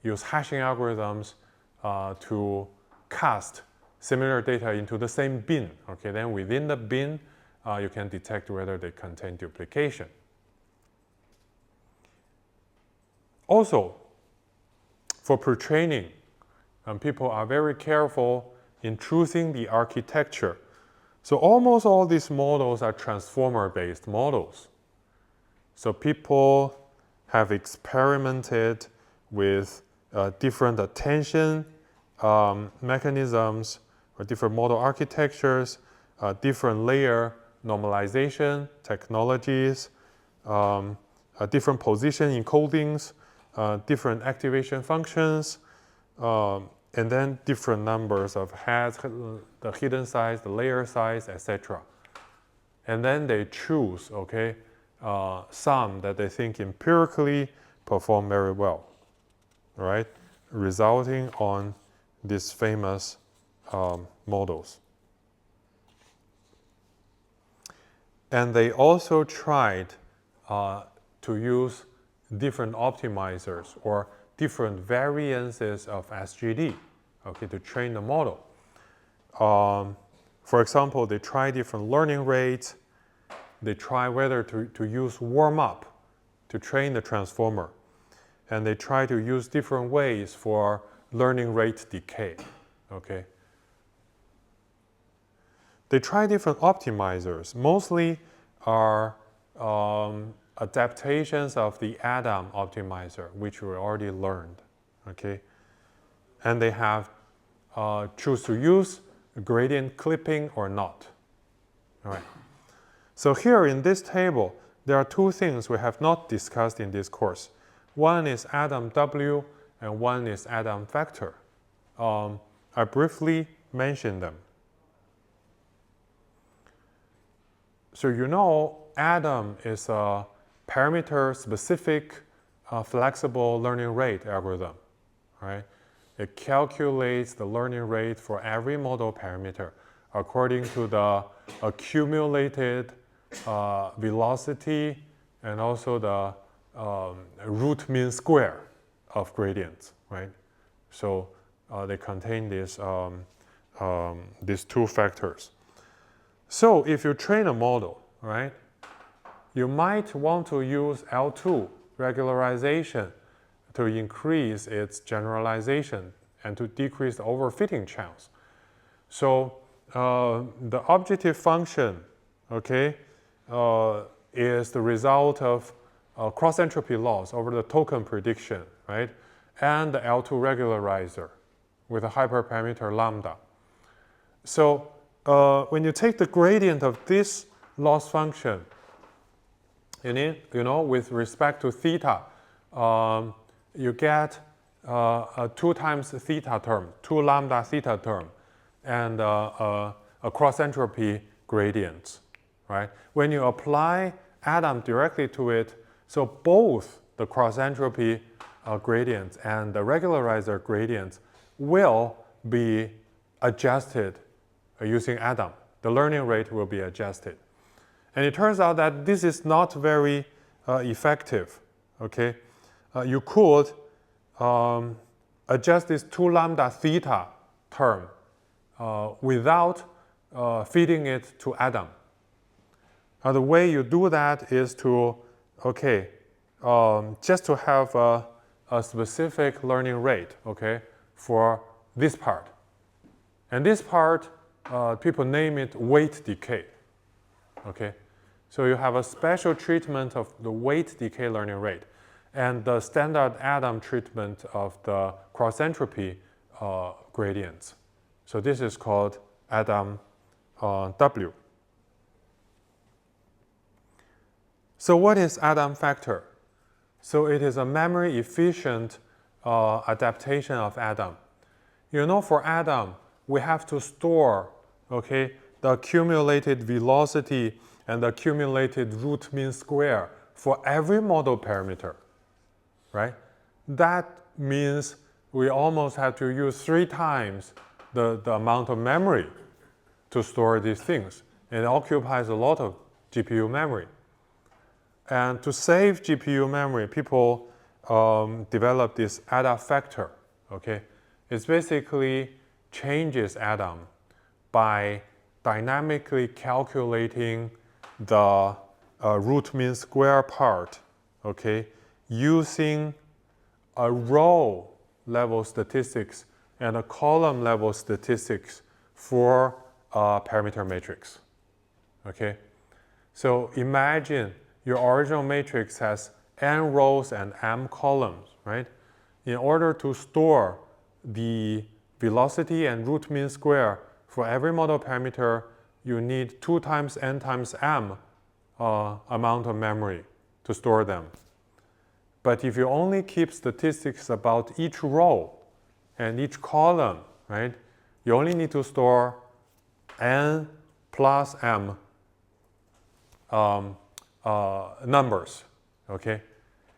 use hashing algorithms to cast similar data into the same bin. Okay, then within the bin, you can detect whether they contain duplication. Also, for pre-training, people are very careful in choosing the architecture. So almost all these models are transformer-based models. So people have experimented with different attention mechanisms or different model architectures, different layer normalization technologies, different position encodings, different activation functions, and then different numbers of heads, the hidden size, the layer size, etc. And then they choose, okay, some that they think empirically perform very well, right? Resulting on these famous models. And they also tried to use different optimizers or different variances of SGD, okay, to train the model. For example, they try different learning rates. They try whether to use warm-up to train the transformer. And they try to use different ways for learning rate decay, okay? They try different optimizers. Mostly are adaptations of the Adam optimizer, which we already learned, okay? And they have choose to use gradient clipping or not, all right? So here in this table, there are two things we have not discussed in this course. One is Adam W, and one is Adam vector. I briefly mentioned them. So you know Adam is a parameter-specific flexible learning rate algorithm, right? It calculates the learning rate for every model parameter according to the accumulated velocity and also the root mean square of gradients, right? So they contain these two factors. So if you train a model, right, you might want to use L2 regularization to increase its generalization and to decrease the overfitting chance. So the objective function, okay, is the result of cross-entropy loss over the token prediction, right, and the L2 regularizer with a hyperparameter lambda. So when you take the gradient of this loss function, with respect to theta, you get a 2 times theta term, 2 lambda theta term, and a cross-entropy gradient, right? When you apply Adam directly to it, so both the cross-entropy gradients and the regularizer gradients will be adjusted using Adam. The learning rate will be adjusted. And it turns out that this is not very effective, okay? You could adjust this 2 lambda theta term without feeding it to Adam. The way you do that is to, okay, just to have a specific learning rate, okay, for this part. And this part, people name it weight decay, okay? So you have a special treatment of the weight decay learning rate and the standard Adam treatment of the cross-entropy gradients. So this is called Adam W. So what is Adam factor? So it is a memory efficient adaptation of Adam. For Adam, we have to store, okay, the accumulated velocity and the accumulated root mean square for every model parameter, right? That means we almost have to use 3 times the amount of memory to store these things. It occupies a lot of GPU memory. And to save GPU memory, people develop this Adam factor, okay? It basically changes Adam by dynamically calculating the root mean square part, okay, using a row level statistics and a column level statistics for a parameter matrix, okay? So imagine your original matrix has n rows and m columns, right? In order to store the velocity and root mean square for every model parameter, you need 2 times n times m amount of memory to store them. But if you only keep statistics about each row and each column, right, you only need to store n plus m numbers, okay?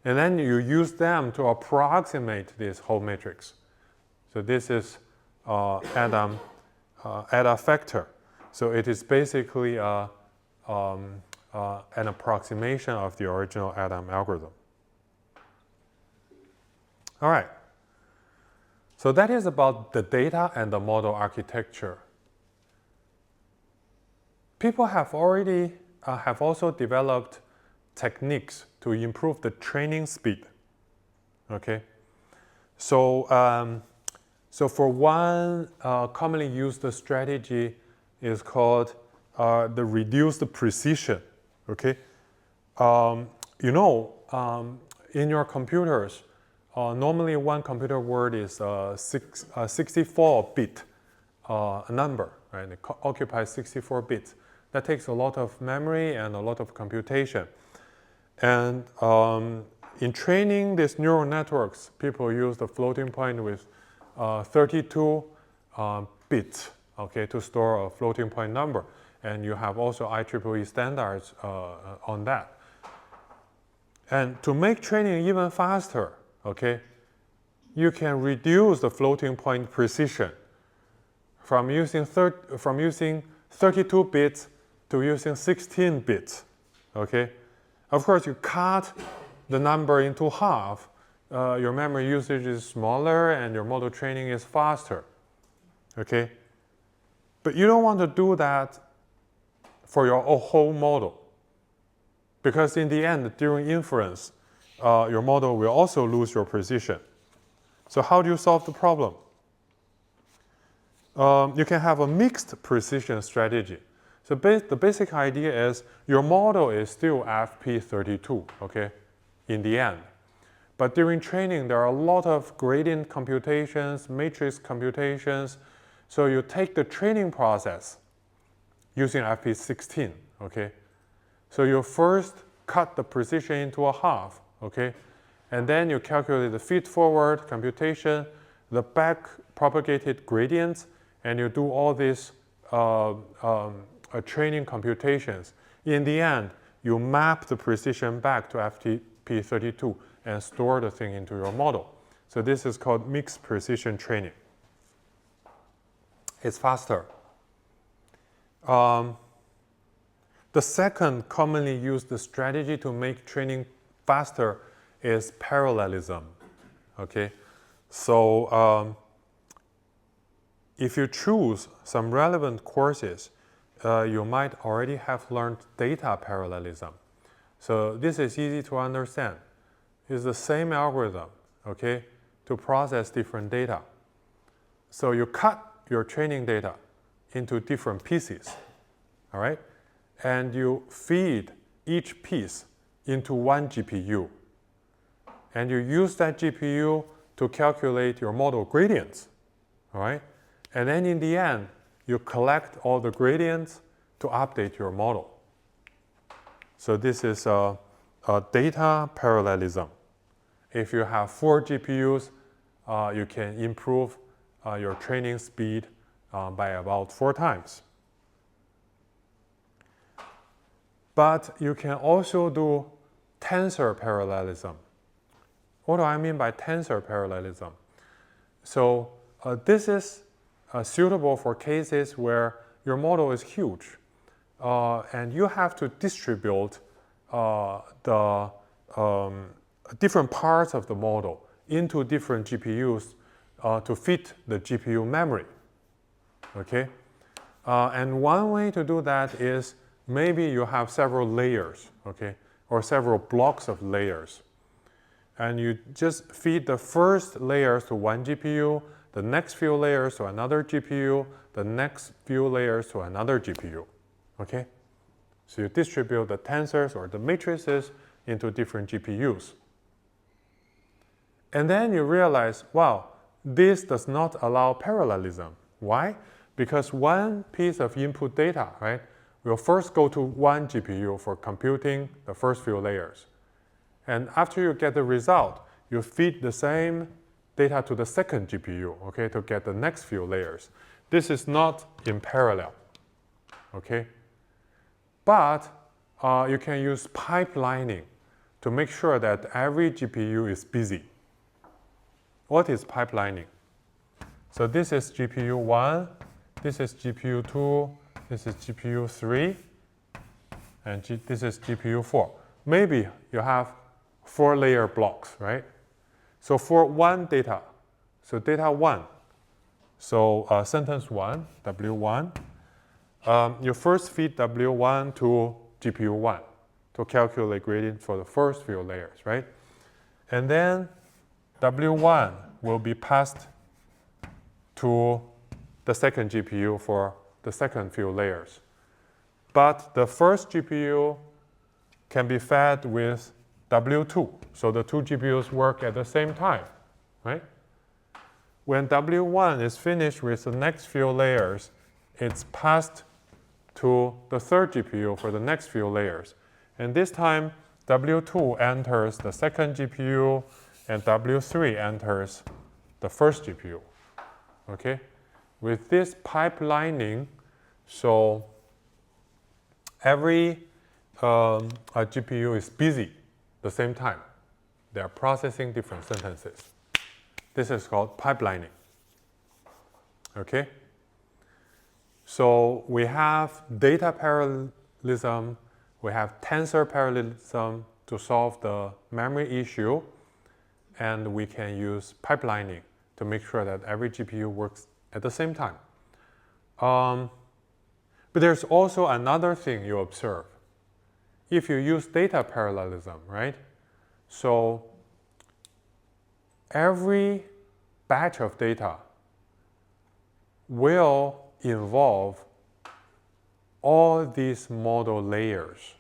And then you use them to approximate this whole matrix. So this is Adam factor. So it is basically an approximation of the original Adam algorithm. All right. So that is about the data and the model architecture. People have also developed techniques to improve the training speed. Okay. So for one commonly used strategy is called the reduced precision. Okay. In your computers, normally one computer word is a 64-bit number, right? It occupies 64 bits. That takes a lot of memory and a lot of computation. And in training these neural networks, people use the floating point with 32 bits, okay, to store a floating point number. And you have also IEEE standards on that. And to make training even faster, okay, you can reduce the floating point precision from using 32 bits to using 16 bits, okay? Of course, you cut the number into half, your memory usage is smaller and your model training is faster, okay? But you don't want to do that for your whole model, because in the end, during inference, your model will also lose your precision. So how do you solve the problem? You can have a mixed precision strategy. So the basic idea is your model is still FP32, okay, in the end. But during training, there are a lot of gradient computations, matrix computations. So you take the training process using FP16, okay? So you first cut the precision into a half, okay? And then you calculate the feed-forward computation, the back-propagated gradients, and you do all these training computations. In the end, you map the precision back to FP32 and store the thing into your model. So this is called mixed precision training. It's faster. The second commonly used strategy to make training faster is parallelism, okay? So if you choose some relevant courses, you might already have learned data parallelism. So this is easy to understand. It's the same algorithm, okay, to process different data. So you cut your training data into different pieces, all right? And you feed each piece into one GPU. And you use that GPU to calculate your model gradients, all right? And then in the end, you collect all the gradients to update your model. So this is a data parallelism. If you have 4 GPUs, you can improve your training speed by about 4 times. But you can also do tensor parallelism. What do I mean by tensor parallelism? So this is suitable for cases where your model is huge and you have to distribute the different parts of the model into different GPUs to fit the GPU memory, okay? And one way to do that is maybe you have several layers, okay, or several blocks of layers. And you just feed the first layers to one GPU, the next few layers to another GPU, the next few layers to another GPU, okay? So you distribute the tensors or the matrices into different GPUs. And then you realize, wow, this does not allow parallelism. Why? Because one piece of input data, right, will first go to one GPU for computing the first few layers. And after you get the result, you feed the same data to the second GPU, okay, to get the next few layers. This is not in parallel, okay? But you can use pipelining to make sure that every GPU is busy. What is pipelining? So this is GPU 1, this is GPU 2, this is GPU 3, and this is GPU 4. Maybe you have 4-layer blocks, right? So for one data, so data 1, so sentence 1, W1, you first feed W1 to GPU 1 to calculate gradient for the first few layers, right? And then W1 will be passed to the second GPU for the second few layers. But the first GPU can be fed with W2. So the 2 GPUs work at the same time, right? When W1 is finished with the next few layers, it's passed to the third GPU for the next few layers. And this time, W2 enters the second GPU, and W3 enters the first GPU, okay? With this pipelining, so every GPU is busy at the same time. They are processing different sentences. This is called pipelining, okay? So we have data parallelism, we have tensor parallelism to solve the memory issue, and we can use pipelining to make sure that every GPU works at the same time. But there's also another thing you observe. If you use data parallelism, right? So every batch of data will involve all these model layers,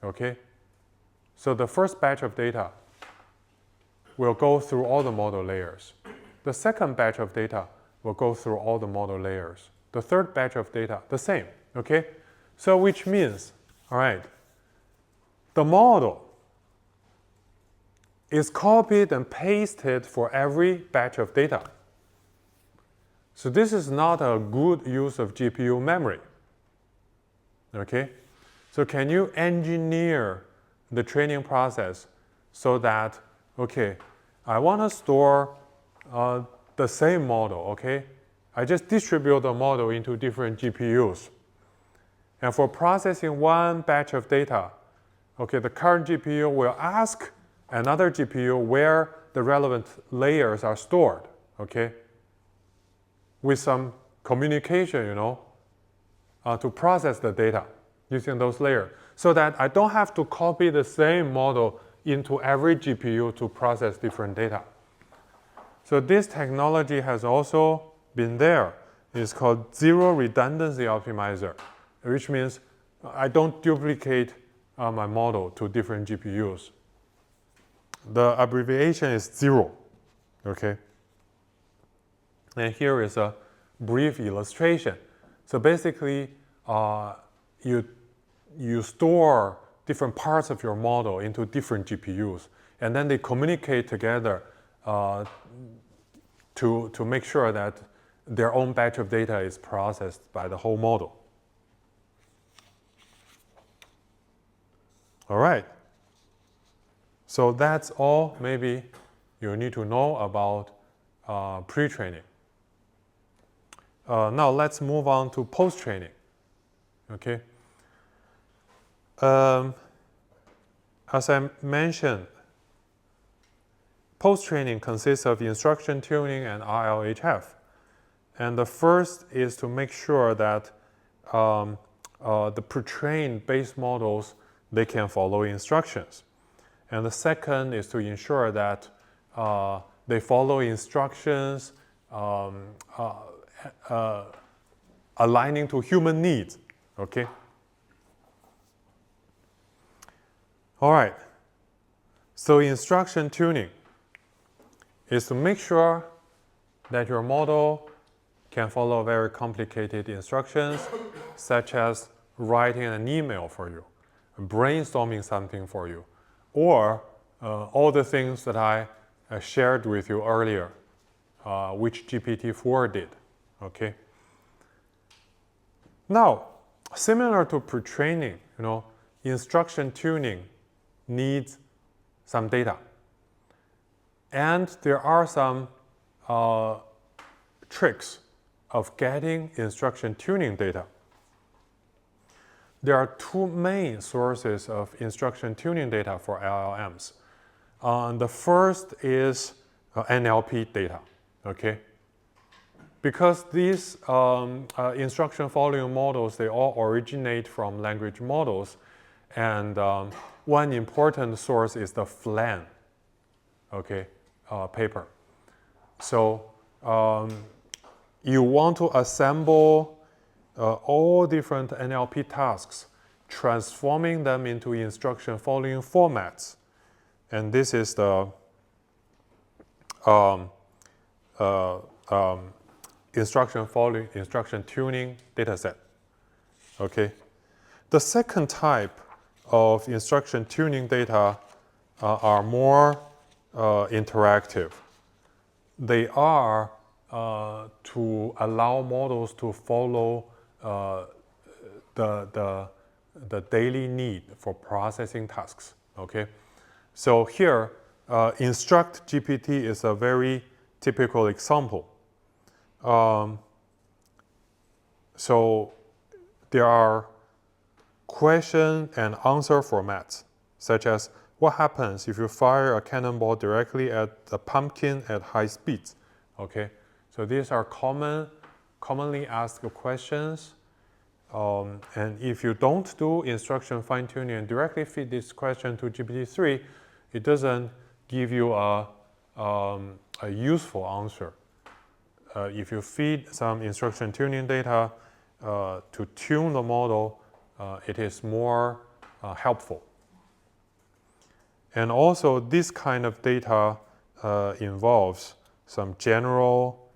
okay? So the first batch of data will go through all the model layers. The second batch of data will go through all the model layers. The third batch of data, the same, okay? So which means, all right, the model is copied and pasted for every batch of data. So this is not a good use of GPU memory, okay? So can you engineer the training process so that, okay, I want to store the same model, okay? I just distribute the model into different GPUs. And for processing one batch of data, okay, the current GPU will ask another GPU where the relevant layers are stored, okay? With some communication, to process the data using those layers, so that I don't have to copy the same model into every GPU to process different data. So this technology has also been there. It's called zero redundancy optimizer, which means I don't duplicate my model to different GPUs. The abbreviation is zero, okay? And here is a brief illustration. So basically, you store different parts of your model into different GPUs, and then they communicate together to make sure that their own batch of data is processed by the whole model. All right. So that's all maybe you need to know about pre-training. Now let's move on to post-training. Okay. As I mentioned, post-training consists of instruction tuning and RLHF. And the first is to make sure that the pre-trained base models, they can follow instructions. And the second is to ensure that they follow instructions aligning to human needs, okay? All right, so instruction tuning is to make sure that your model can follow very complicated instructions, such as writing an email for you, brainstorming something for you, or all the things that I shared with you earlier, which GPT-4 did, okay? Now, similar to pre-training, instruction tuning needs some data. And there are some tricks of getting instruction tuning data. There are two main sources of instruction tuning data for LLMs. The first is NLP data, okay? Because these instruction following models, they all originate from language models. And one important source is the FLAN, okay, paper. So you want to assemble all different NLP tasks, transforming them into instruction following formats. And this is the instruction following, instruction tuning dataset. Okay. The second type of instruction tuning data are more interactive. They are to allow models to follow the daily need for processing tasks. Okay, so here Instruct GPT is a very typical example. So there are question and answer formats, such as what happens if you fire a cannonball directly at a pumpkin at high speeds. Okay, so these are commonly asked questions. And if you don't do instruction fine-tuning and directly feed this question to GPT-3, it doesn't give you a useful answer. If you feed some instruction tuning data to tune the model, it is more helpful. And also, this kind of data involves some general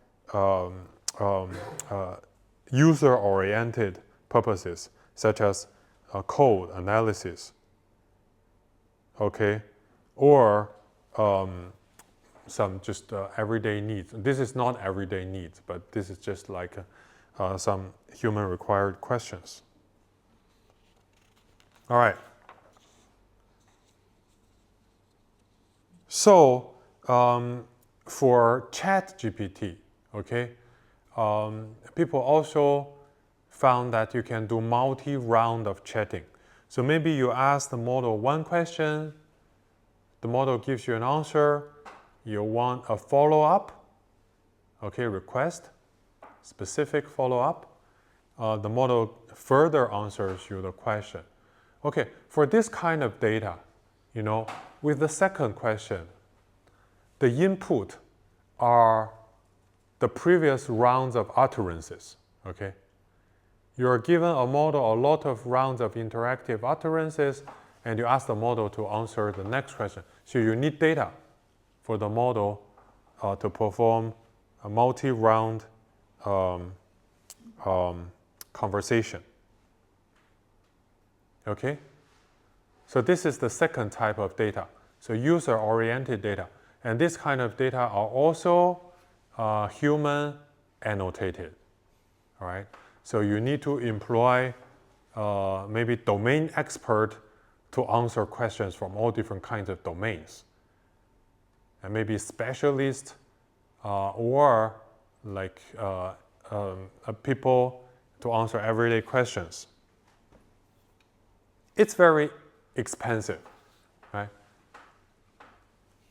user-oriented purposes, such as code analysis, okay, or some just everyday needs. This is not everyday needs, but this is just like some human required questions. All right. So for ChatGPT, okay, people also found that you can do multi-round of chatting. So maybe you ask the model one question, the model gives you an answer, you want a follow-up, okay, request, specific follow-up, the model further answers you the question. Okay, for this kind of data, you know, with the second question, the input are the previous rounds of utterances, okay? You're given a model a lot of rounds of interactive utterances, and you ask the model to answer the next question. So you need data for the model to perform a multi-round conversation. Okay? So this is the second type of data. So user-oriented data. And this kind of data are also human annotated. All right? So you need to employ maybe domain expert to answer questions from all different kinds of domains. And maybe specialist or like people to answer everyday questions. It's very expensive, right?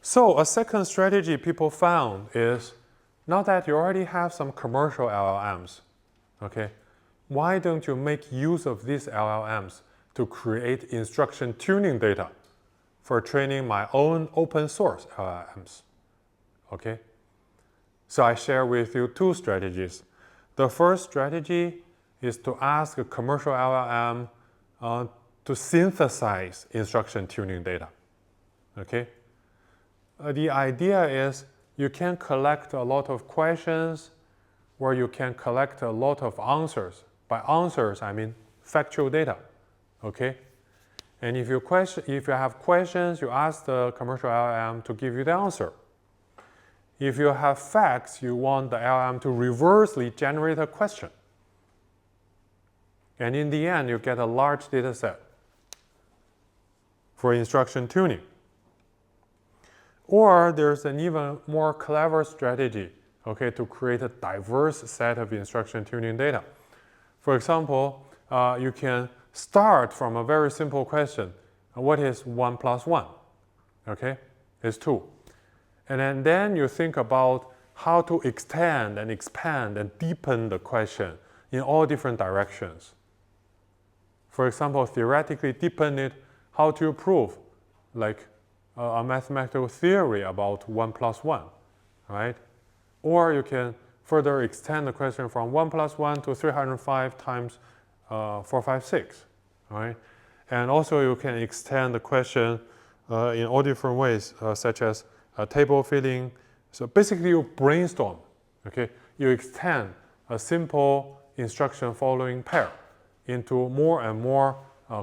So a second strategy people found is, now that you already have some commercial LLMs, okay, why don't you make use of these LLMs to create instruction tuning data for training my own open source LLMs, okay? So I share with you two strategies. The first strategy is to ask a commercial LLM to synthesize instruction tuning data, okay? The idea is you can collect a lot of questions where you can collect a lot of answers. By answers, I mean factual data, okay? And if you have questions, you ask the commercial LLM to give you the answer. If you have facts, you want the LLM to reversely generate a question. And in the end, you get a large data set for instruction tuning. Or there's an even more clever strategy, okay, to create a diverse set of instruction tuning data. For example, you can start from a very simple question. What is 1 plus 1? Okay, it's 2. And then you think about how to extend and expand and deepen the question in all different directions. For example, theoretically deepen it, how to prove like a mathematical theory about 1 plus 1, right? Or you can further extend the question from 1 plus 1 to 305 times 456, right? And also you can extend the question in all different ways, such as table filling. So basically you brainstorm, okay? You extend a simple instruction following pair into more and more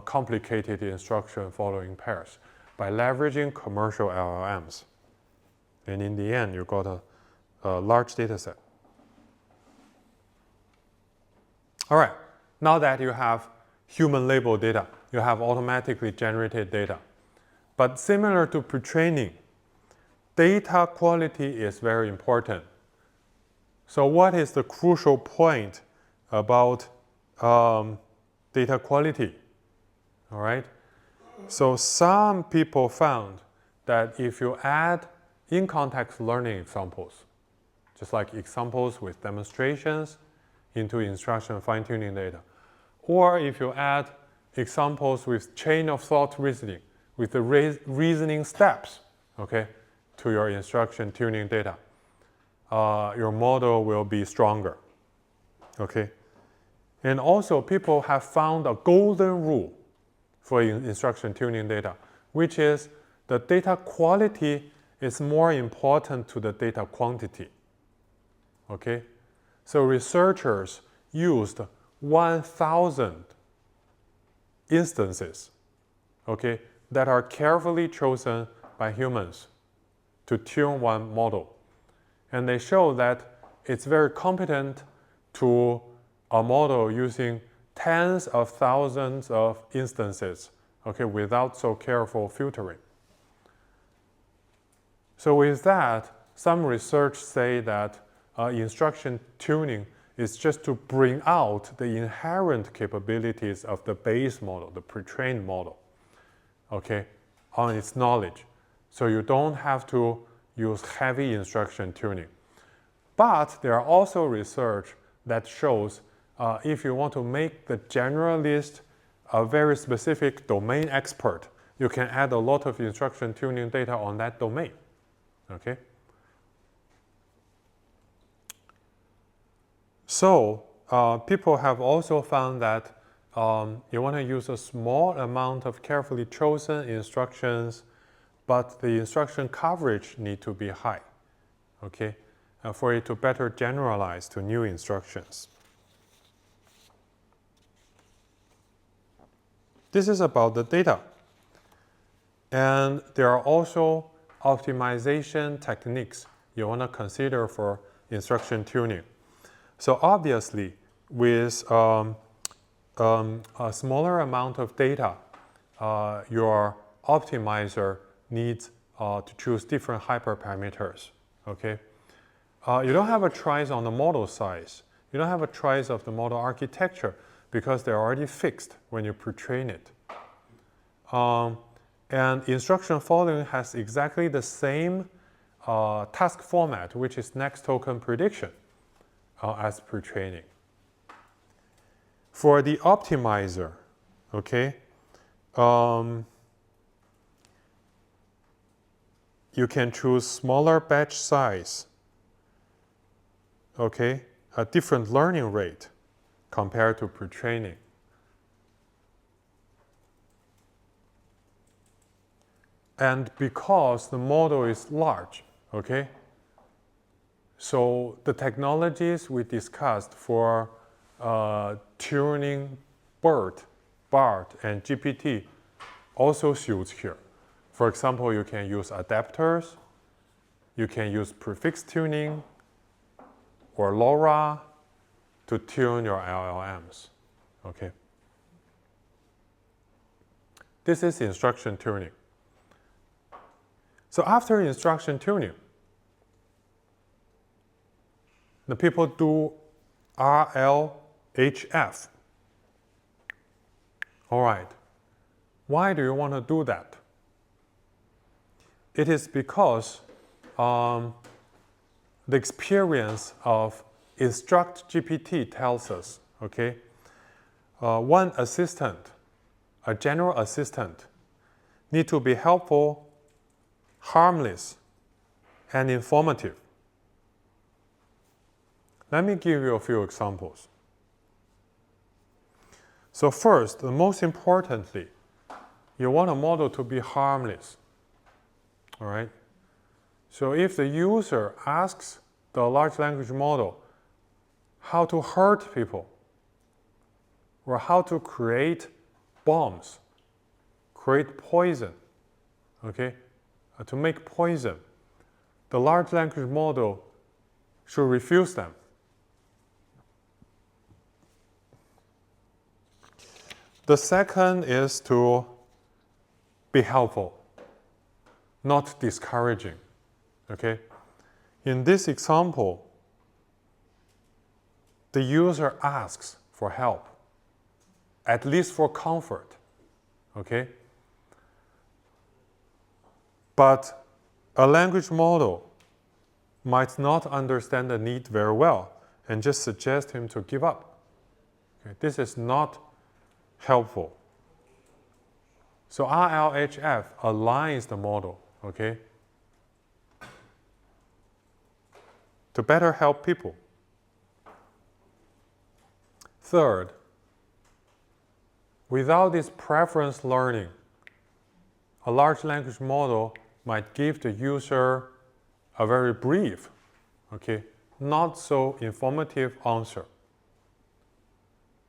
complicated instruction following pairs by leveraging commercial LLMs. And in the end, you got a large data set. All right, now that you have human label data, you have automatically generated data. But similar to pre-training, data quality is very important. So what is the crucial point about data quality? All right? So some people found that if you add in-context learning examples, just like examples with demonstrations into instruction fine-tuning data, or if you add examples with chain of thought reasoning, with the reasoning steps, okay, to your instruction tuning data, your model will be stronger, okay? And also people have found a golden rule for instruction tuning data, which is the data quality is more important to the data quantity, okay? So researchers used 1,000 instances, okay, that are carefully chosen by humans to tune one model. And they show that it's very competent to a model using tens of thousands of instances, okay, without so careful filtering. So with that, some research say that instruction tuning is just to bring out the inherent capabilities of the base model, the pre-trained model, okay, on its knowledge. So you don't have to use heavy instruction tuning. But there are also research that shows if you want to make the generalist a very specific domain expert, you can add a lot of instruction tuning data on that domain, okay? So people have also found that you want to use a small amount of carefully chosen instructions, but the instruction coverage need to be high, okay, for it to better generalize to new instructions. This is about the data. And there are also optimization techniques you want to consider for instruction tuning. So obviously, with a smaller amount of data, your optimizer needs to choose different hyperparameters, okay? You don't have a choice on the model size. You don't have a choice of the model architecture because they're already fixed when you pre-train it. And instruction following has exactly the same task format, which is next token prediction as pre-training. For the optimizer, okay, you can choose smaller batch size, okay, a different learning rate compared to pre-training. And because the model is large, okay, so the technologies we discussed for tuning BERT, BART, and GPT also suits here. For example, you can use adapters, you can use prefix tuning, or LoRa to tune your LLMs, okay? This is instruction tuning. So after instruction tuning, the people do RLHF. All right, why do you want to do that? It is because the experience of Instruct GPT tells us, okay, one assistant, a general assistant, need to be helpful, harmless, and informative. Let me give you a few examples. So first, and most importantly, you want a model to be harmless, all right? So if the user asks the large language model how to hurt people or how to create bombs, create poison, okay, to make poison, the large language model should refuse them. The second is to be helpful, not discouraging, okay? In this example, the user asks for help, at least for comfort, okay? But a language model might not understand the need very well and just suggest him to give up. Okay? This is not helpful. So RLHF aligns the model, okay, to better help people. Third, without this preference learning, a large language model might give the user a very brief, okay, not so informative answer.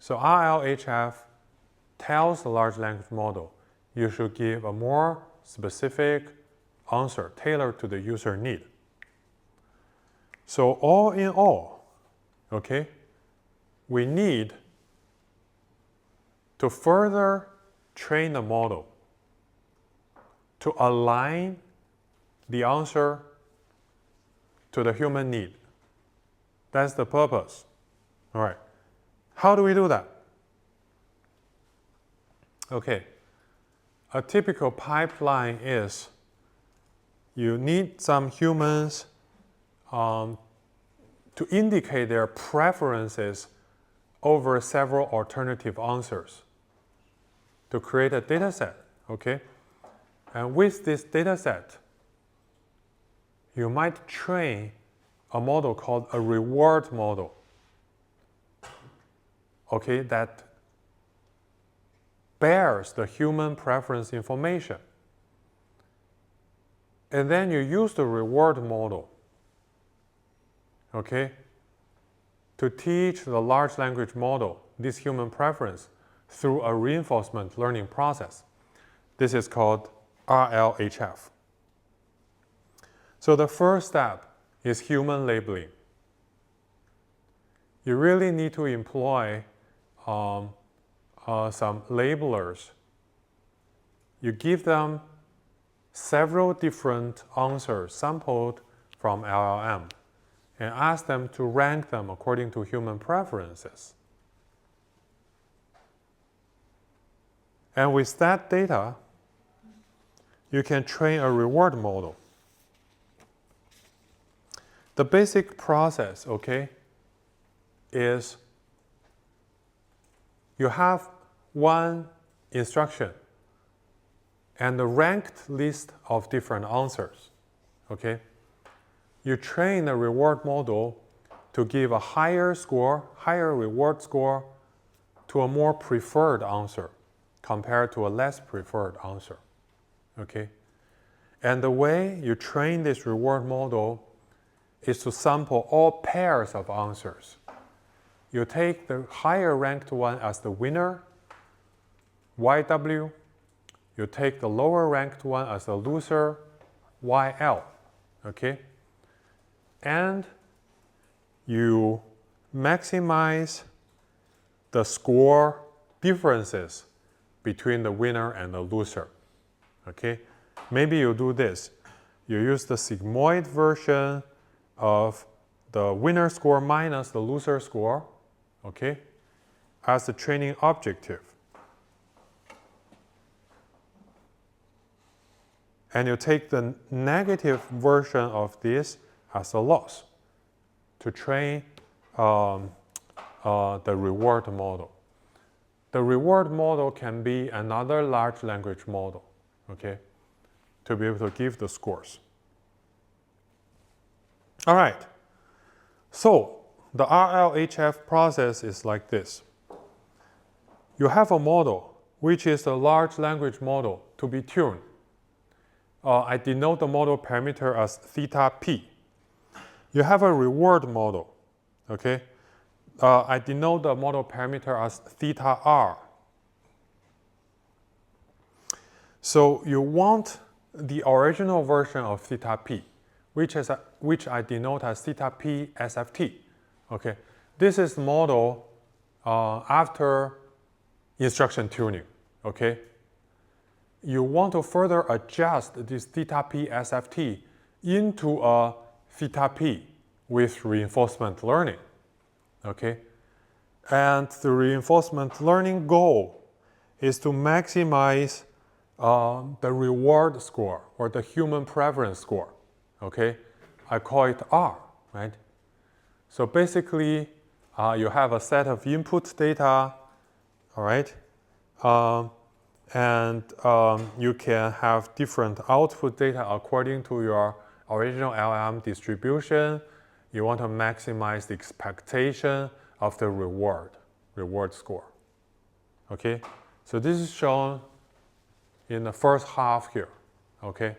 So RLHF tells the large language model you should give a more specific answer tailored to the user need. So all in all, okay, we need to further train the model to align the answer to the human need. That's the purpose. All right. How do we do that? Okay. A typical pipeline is you need some humans to indicate their preferences over several alternative answers to create a data set, okay? And with this data set, you might train a model called a reward model, okay, that bears the human preference information. And then you use the reward model, okay, to teach the large language model this human preference through a reinforcement learning process. This is called RLHF. So the first step is human labeling. You really need to employ some labelers. You give them several different answers sampled from LLM and ask them to rank them according to human preferences. And with that data, you can train a reward model. The basic process, okay, is you have one instruction and a ranked list of different answers, okay? You train a reward model to give a higher reward score to a more preferred answer compared to a less preferred answer, okay? And the way you train this reward model is to sample all pairs of answers. You take the higher ranked one as the winner, YW. You take the lower ranked one as the loser, YL, okay? And you maximize the score differences between the winner and the loser, okay? Maybe you do this. You use the sigmoid version of the winner score minus the loser score, okay, as the training objective. And you take the negative version of this as a loss to train the reward model. The reward model can be another large language model, okay, to be able to give the scores. All right, so the RLHF process is like this. You have a model, which is a large language model to be tuned. I denote the model parameter as theta p. You have a reward model, okay? I denote the model parameter as theta r. So you want the original version of theta p, which I denote as theta p SFT. Okay, this is the model after instruction tuning. Okay, you want to further adjust this theta p SFT into a theta p with reinforcement learning. Okay, and the reinforcement learning goal is to maximize the reward score or the human preference score. Okay, I call it R, right? So basically, you have a set of input data, all right, and you can have different output data according to your original LLM distribution. You want to maximize the expectation of the reward score. Okay, so this is shown in the first half here. Okay,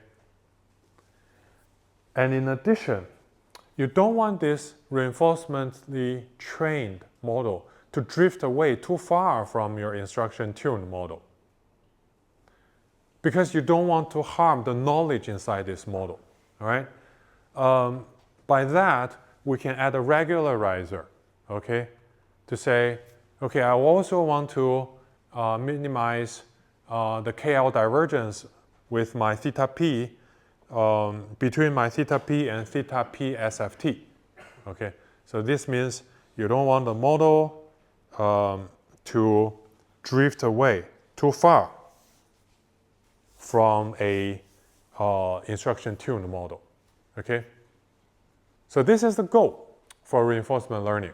and in addition, you don't want this reinforcementally trained model to drift away too far from your instruction-tuned model, because you don't want to harm the knowledge inside this model. All right. By that, we can add a regularizer, okay, to say, okay, I also want to minimize the KL divergence with my theta p, between my theta p and theta p SFT. Okay, so this means you don't want the model to drift away too far from a instruction-tuned model. Okay, so this is the goal for reinforcement learning.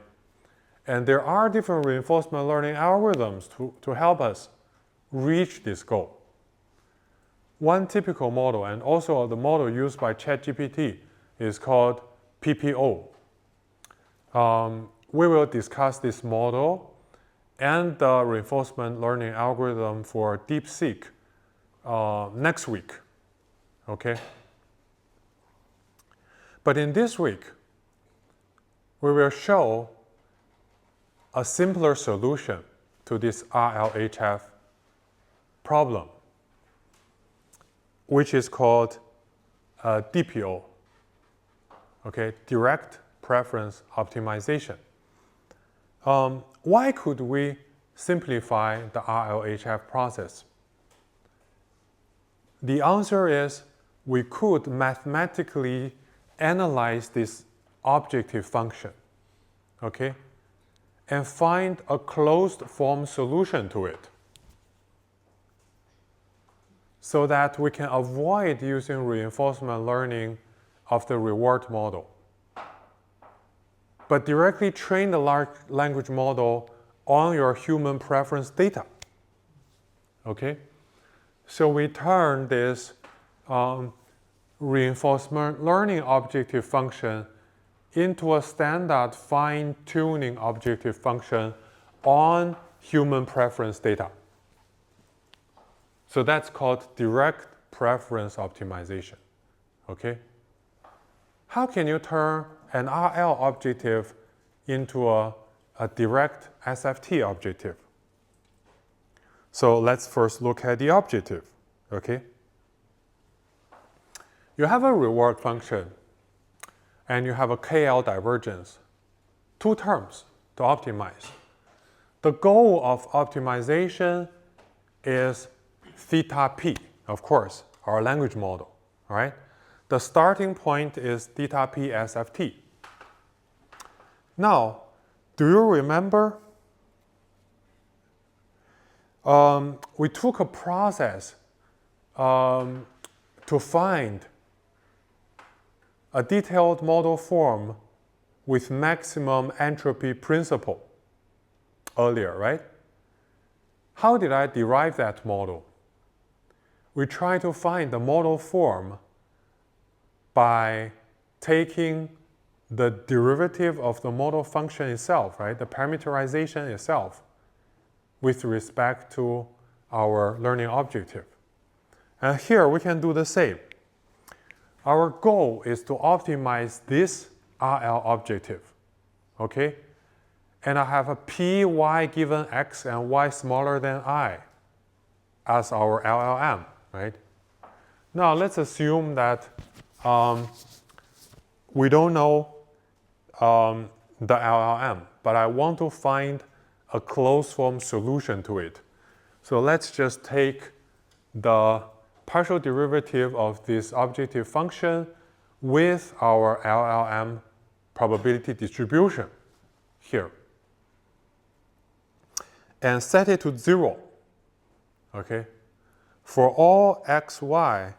And there are different reinforcement learning algorithms to help us reach this goal. One typical model, and also the model used by ChatGPT, is called PPO. We will discuss this model and the reinforcement learning algorithm for DeepSeek next week. Okay? But in this week, we will show a simpler solution to this RLHF problem, which is called DPO, okay, direct preference optimization. Why could we simplify the RLHF process? The answer is we could mathematically analyze this objective function, okay, and find a closed form solution to it, so that we can avoid using reinforcement learning of the reward model, but directly train the large language model on your human preference data. Okay? So we turn this reinforcement learning objective function into a standard fine-tuning objective function on human preference data. So that's called direct preference optimization. Okay? How can you turn an RL objective into a direct SFT objective? So let's first look at the objective. Okay? You have a reward function and you have a KL divergence, two terms to optimize. The goal of optimization is theta p, of course, our language model, all right? The starting point is theta p SFT. Now, do you remember? We took a process to find a detailed model form with maximum entropy principle earlier, right? How did I derive that model? We try to find the model form by taking the derivative of the model function itself, right? The parameterization itself with respect to our learning objective. And here we can do the same. Our goal is to optimize this RL objective, okay? And I have a p y given x and y smaller than I as our LLM, right? Now let's assume that we don't know the LLM, but I want to find a closed form solution to it. So let's just take the partial derivative of this objective function with our LLM probability distribution here and set it to 0. okay? For all xy,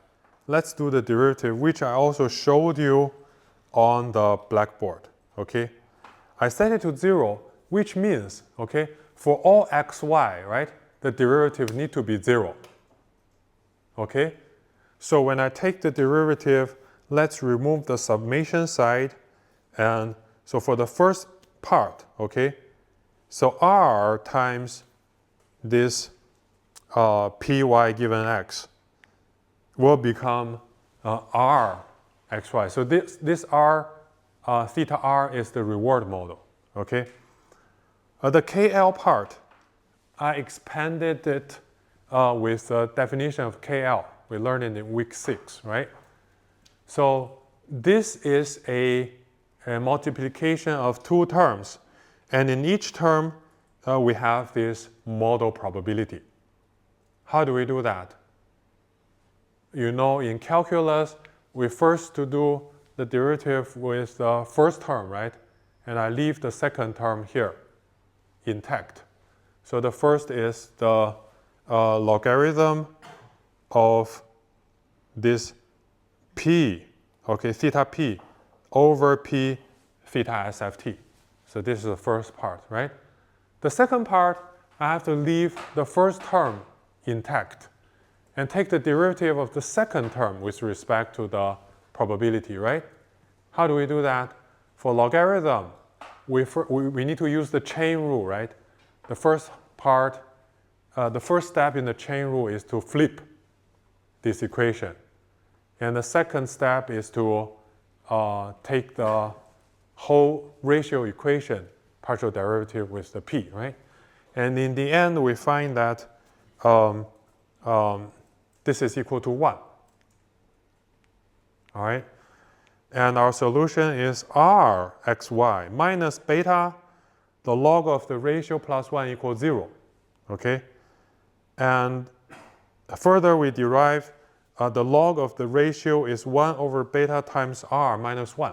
let's do the derivative, which I also showed you on the blackboard, okay? I set it to 0, which means, okay, for all xy, right, the derivative need to be 0, okay? So when I take the derivative, let's remove the summation side, and so for the first part, okay, so r times this py given x will become r xy. So this r, theta r is the reward model, okay? The KL part, I expanded it with the definition of KL. We learned it in week 6, right? So this is a multiplication of two terms. And in each term, we have this model probability. How do we do that? You know, in calculus, we first to do the derivative with the first term, right? And I leave the second term here intact. So the first is the logarithm of this p, okay, theta p over p theta sft. So this is the first part, right? The second part, I have to leave the first term intact and take the derivative of the second term with respect to the probability, right? How do we do that? For logarithm, we need to use the chain rule, right? The first part, the first step in the chain rule is to flip this equation. And the second step is to take the whole ratio equation, partial derivative with the p, right? And in the end, we find that this is equal to 1. All right? And our solution is r xy minus beta, the log of the ratio plus 1 equals 0. Okay? And further, we derive the log of the ratio is 1 over beta times r minus 1.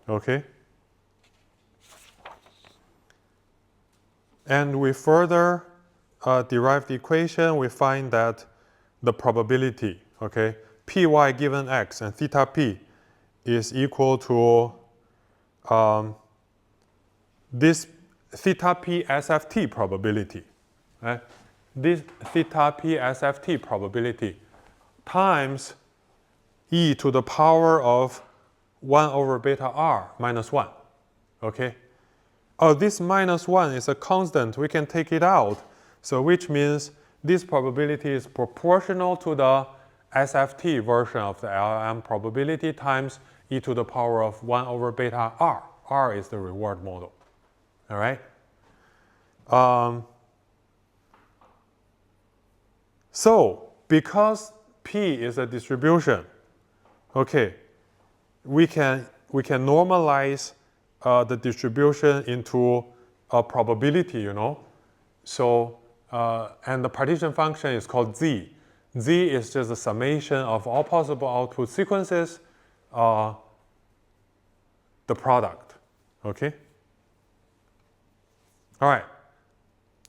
Okay? And we further derive the equation. We find that the probability, okay, py given x and theta p is equal to this theta p sft probability, right? This theta p sft probability times e to the power of 1 over beta r minus 1, okay? Oh, this minus 1 is a constant. We can take it out. So which means this probability is proportional to the SFT version of the LLM probability times e to the power of 1 over beta r. R is the reward model. All right? So because P is a distribution, okay, we can normalize the distribution into a probability, you know. So, and the partition function is called z. Z is just a summation of all possible output sequences, the product, okay? All right,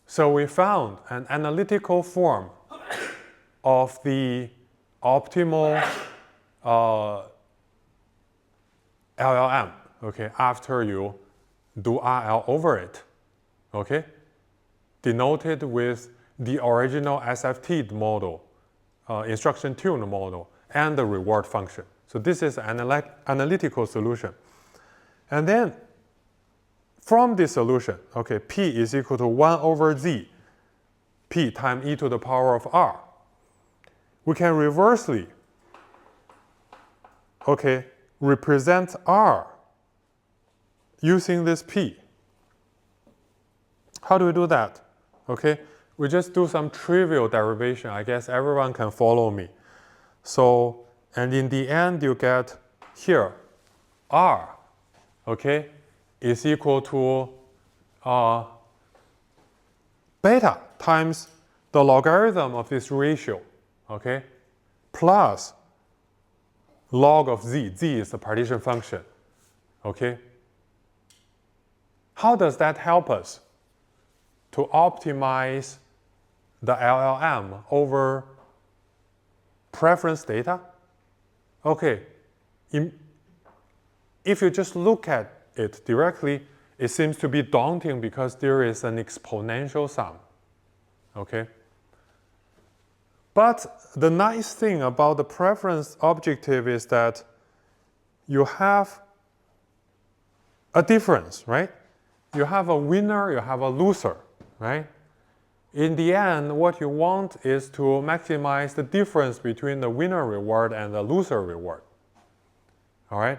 so we found an analytical form of the optimal LLM, okay, after you do RL over it, okay, denoted with the original SFT model, instruction tuned model, and the reward function. So this is an analytical solution. And then from this solution, okay, P is equal to 1 over Z, P times e to the power of R. We can reversely, okay, represent R using this P. How do we do that? Okay, we just do some trivial derivation. I guess everyone can follow me. So, and in the end, you get here, R, okay, is equal to beta times the logarithm of this ratio, okay, plus log of z. Z is the partition function, okay? How does that help us to optimize the LLM over preference data? Okay, if you just look at it directly, it seems to be daunting because there is an exponential sum, okay? But the nice thing about the preference objective is that you have a difference, right? You have a winner, you have a loser, right? In the end, what you want is to maximize the difference between the winner reward and the loser reward, all right?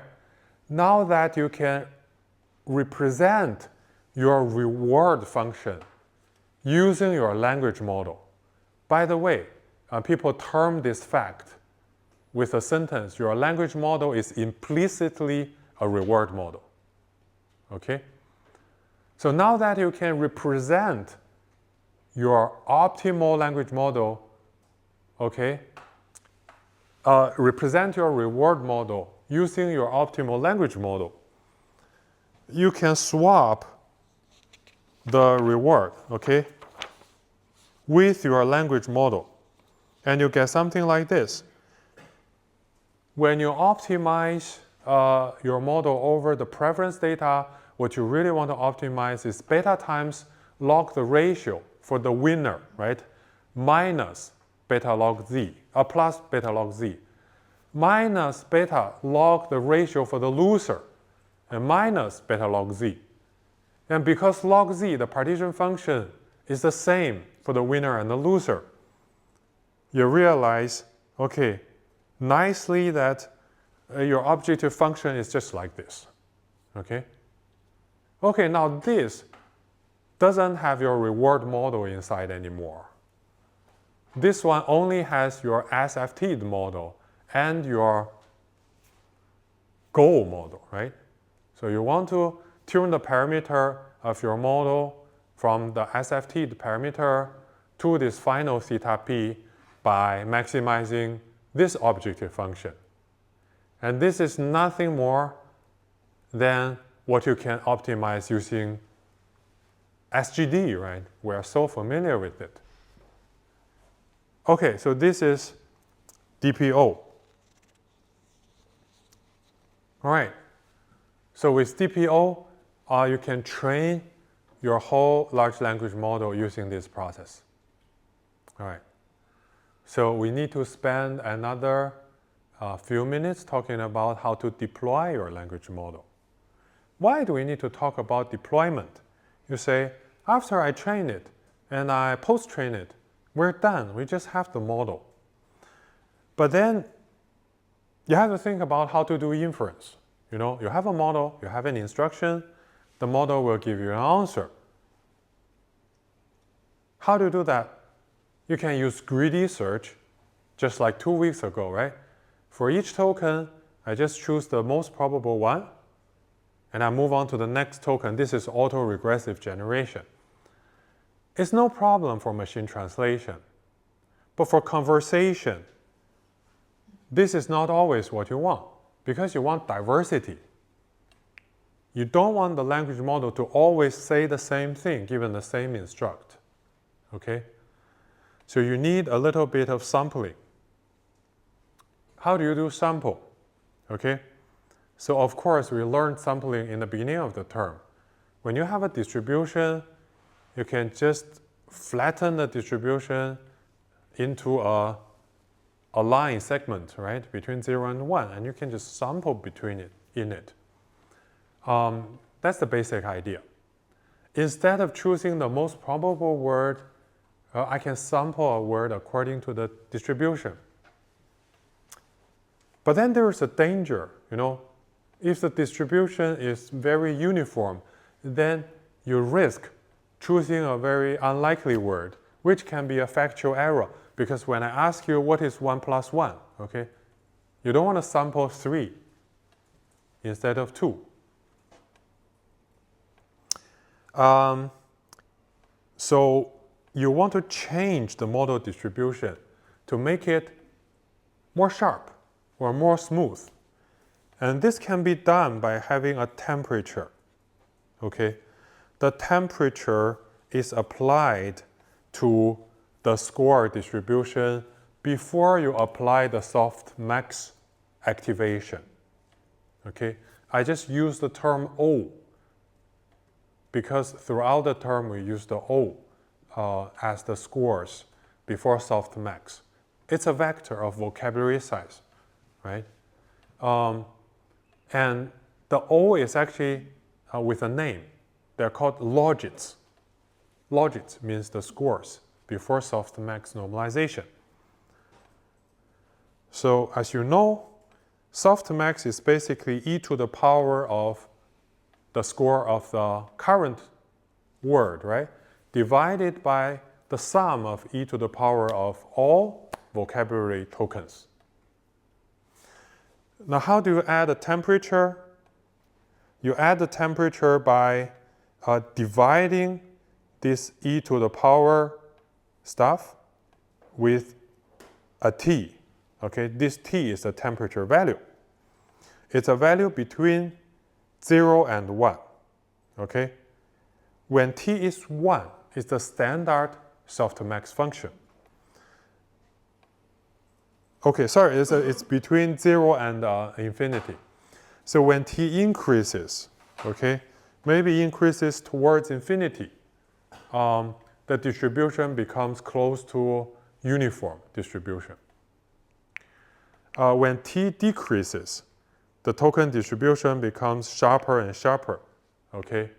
Now that you can represent your reward function using your language model. By the way, people term this fact with a sentence, your language model is implicitly a reward model, okay? So now that you can represent your optimal language model, okay, represent your reward model using your optimal language model, you can swap the reward, okay, with your language model. And you get something like this. When you optimize your model over the preference data, what you really want to optimize is beta times log the ratio for the winner, right? Minus beta log z, plus beta log z. Minus beta log the ratio for the loser, and minus beta log z. And because log z, the partition function, is the same for the winner and the loser, you realize, okay, nicely that your objective function is just like this, okay? Okay, now this doesn't have your reward model inside anymore. This one only has your SFT model and your goal model, right? So you want to tune the parameter of your model from the SFT parameter to this final theta p by maximizing this objective function. And this is nothing more than what you can optimize using SGD, right? We are so familiar with it. Okay, so this is DPO. All right, so with DPO, you can train your whole large language model using this process. All right, so we need to spend another few minutes talking about how to deploy your language model. Why do we need to talk about deployment? You say, after I train it and I post-train it, we're done. We just have the model. But then you have to think about how to do inference. You know, you have a model, you have an instruction, the model will give you an answer. How to do that? You can use greedy search, just like 2 weeks ago, right? For each token, I just choose the most probable one, and I move on to the next token. This is auto-regressive generation. It's no problem for machine translation. But for conversation, this is not always what you want, because you want diversity. You don't want the language model to always say the same thing given the same instruct, okay? So you need a little bit of sampling. How do you do sample, okay? So of course, we learned sampling in the beginning of the term. When you have a distribution, you can just flatten the distribution into a line segment, right, between 0 and 1, and you can just sample between it, in it. That's the basic idea. Instead of choosing the most probable word, I can sample a word according to the distribution. But then there is a danger, you know. If the distribution is very uniform, then you risk choosing a very unlikely word, which can be a factual error. Because when I ask you what is 1 plus 1, okay, you don't want to sample 3 instead of 2. So you want to change the model distribution to make it more sharp or more smooth. And this can be done by having a temperature, okay? The temperature is applied to the score distribution before you apply the softmax activation. Okay, I just use the term O because throughout the term we use the O as the scores before softmax. It's a vector of vocabulary size, right? And the O is actually with a name. They're called logits. Logits means the scores before softmax normalization. So as you know, softmax is basically e to the power of the score of the current word, right? Divided by the sum of e to the power of all vocabulary tokens. Now, how do you add a temperature? You add the temperature by dividing this e to the power stuff with a t. Okay, this t is the temperature value. It's a value between 0 and 1. Okay, when t is 1, it's the standard softmax function. Okay, sorry, it's between 0 and infinity. So when t increases, okay, maybe increases towards infinity, the distribution becomes close to uniform distribution. When t decreases, the token distribution becomes sharper and sharper, okay,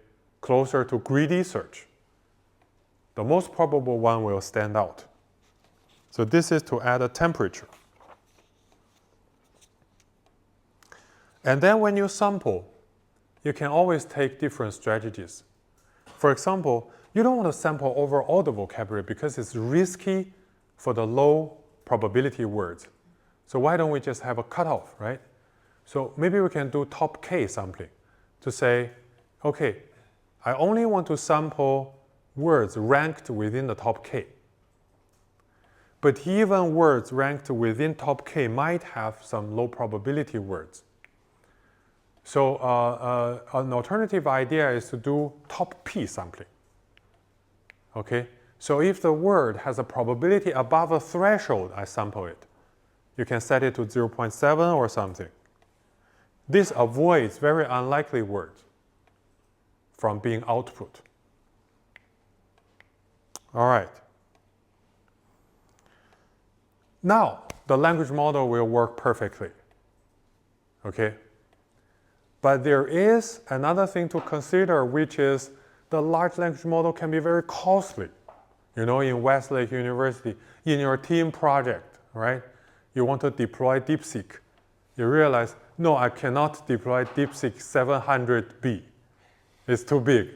closer to greedy search. The most probable one will stand out. So this is to add a temperature. And then when you sample, you can always take different strategies. For example, you don't want to sample over all the vocabulary because it's risky for the low probability words. So why don't we just have a cutoff, right? So maybe we can do top K sampling to say, okay, I only want to sample words ranked within the top K. But even words ranked within top K might have some low probability words. So an alternative idea is to do top P sampling. Okay, so if the word has a probability above a threshold, I sample it. You can set it to 0.7 or something. This avoids very unlikely words from being output. All right. Now, the language model will work perfectly. Okay? But there is another thing to consider, which is the large language model can be very costly. You know, in Westlake University, in your team project, right? You want to deploy DeepSeek. You realize, no, I cannot deploy DeepSeek 700B. It's too big.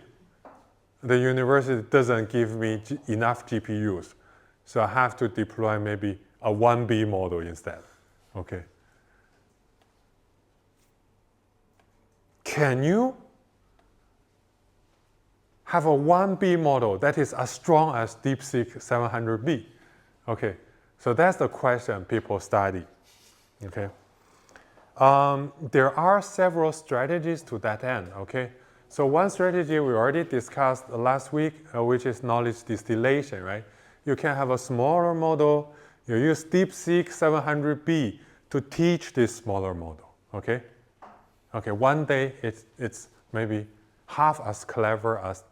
The university doesn't give me enough GPUs. So I have to deploy maybe a 1B model instead. Okay. Can you have a 1B model that is as strong as DeepSeek 700B? Okay, so that's the question people study. Okay, there are several strategies to that end. Okay, so one strategy we already discussed last week, which is knowledge distillation. Right, you can have a smaller model. You use DeepSeek 700B to teach this smaller model. Okay. Okay, one day it's maybe half as clever as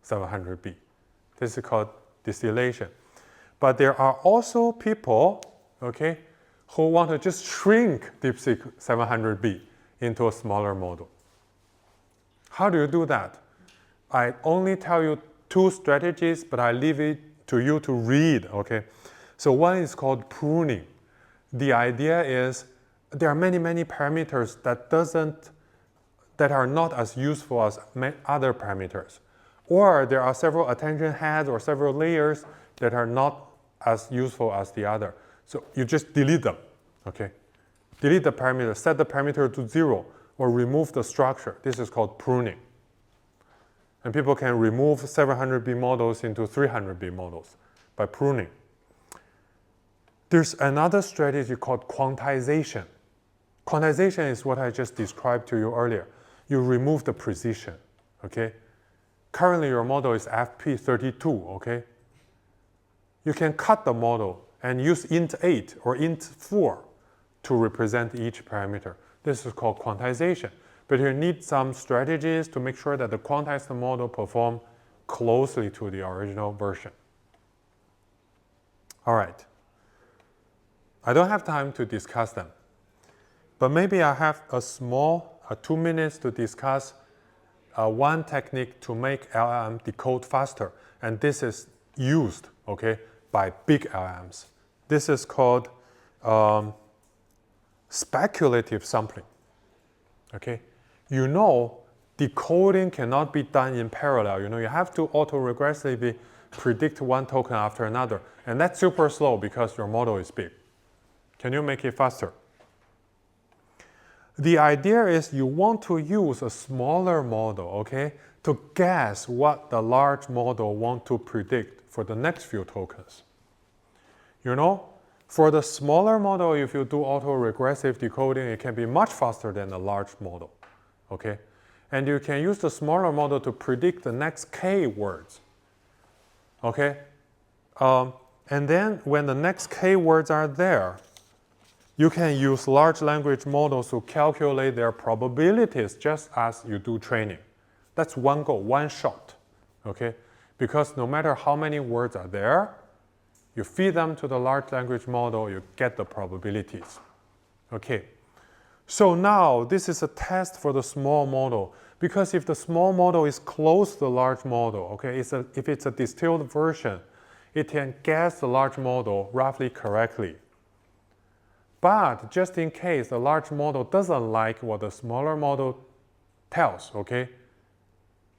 700B. This is called distillation. But there are also people, okay, who want to just shrink DeepSeek 700B into a smaller model. How do you do that? I only tell you two strategies, but I leave it to you to read, okay? So one is called pruning. The idea is there are many, many parameters that are not as useful as other parameters. Or there are several attention heads or several layers that are not as useful as the other. So you just delete them, okay? Delete the parameter, set the parameter to 0, or remove the structure. This is called pruning. And people can remove 700B models into 300B models by pruning. There's another strategy called quantization. Quantization is what I just described to you earlier. You remove the precision, okay? Currently, your model is FP32, okay? you can cut the model and use int 8 or int 4 to represent each parameter. This is called quantization. But you need some strategies to make sure that the quantized model performs closely to the original version. All right. I don't have time to discuss them. But maybe I have a small 2 minutes to discuss one technique to make LLM decode faster. And this is used, okay, by big LLMs. This is called speculative sampling. Okay, you know, decoding cannot be done in parallel. You know, you have to autoregressively predict one token after another, and that's super slow because your model is big. Can you make it faster? The idea is you want to use a smaller model, okay, to guess what the large model wants to predict for the next few tokens. You know, for the smaller model, if you do autoregressive decoding, it can be much faster than the large model, okay? And you can use the smaller model to predict the next K words, okay? And then when the next K words are there, you can use large language models to calculate their probabilities just as you do training. That's one goal, one shot, okay? Because no matter how many words are there, you feed them to the large language model, you get the probabilities. Okay, so now this is a test for the small model, because if the small model is close to the large model, okay, if it's a distilled version, it can guess the large model roughly correctly. But just in case the large model doesn't like what the smaller model tells, okay,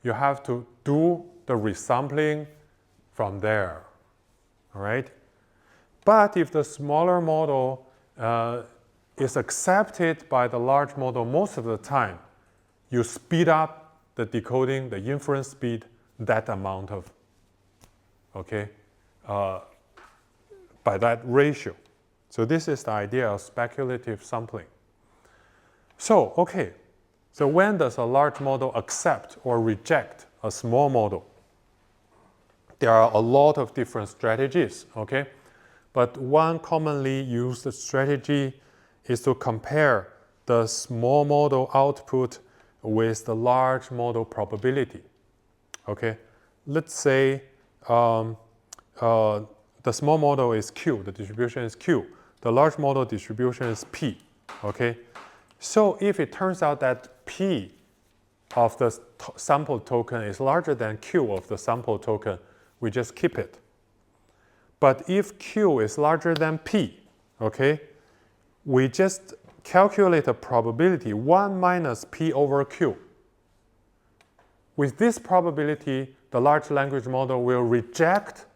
you have to do the resampling from there. All right? But if the smaller model is accepted by the large model most of the time, you speed up the decoding, the inference speed, that amount of, okay, by that ratio. So this is the idea of speculative sampling. So, okay, so when does a large model accept or reject a small model? There are a lot of different strategies, okay? But one commonly used strategy is to compare the small model output with the large model probability, okay? Let's say the small model is Q, the distribution is Q. The large model distribution is P, okay? So if it turns out that P of the sample token is larger than Q of the sample token, we just keep it. But if Q is larger than P, okay, we just calculate a probability 1 minus P over Q. With this probability, the large language model will reject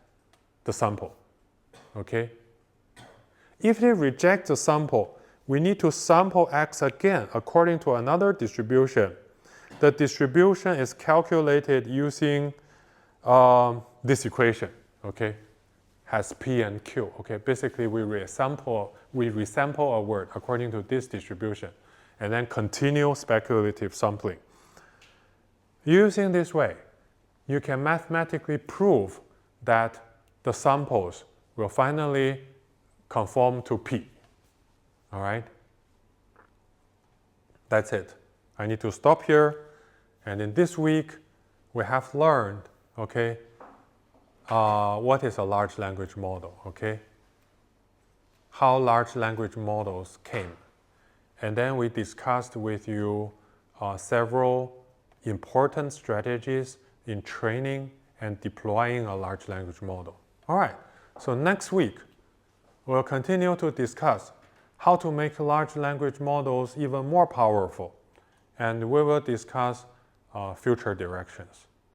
the sample, okay? If it rejects the sample, we need to sample X again according to another distribution. The distribution is calculated using this equation, okay, has P and Q, okay. Basically, we resample a word according to this distribution, and then continue speculative sampling. Using this way, you can mathematically prove that the samples will finally conform to P, all right? That's it. I need to stop here, and in this week, we have learned, okay, what is a large language model, okay? How large language models came. And then we discussed with you several important strategies in training and deploying a large language model. All right, so next week, we'll continue to discuss how to make large language models even more powerful. And we will discuss future directions.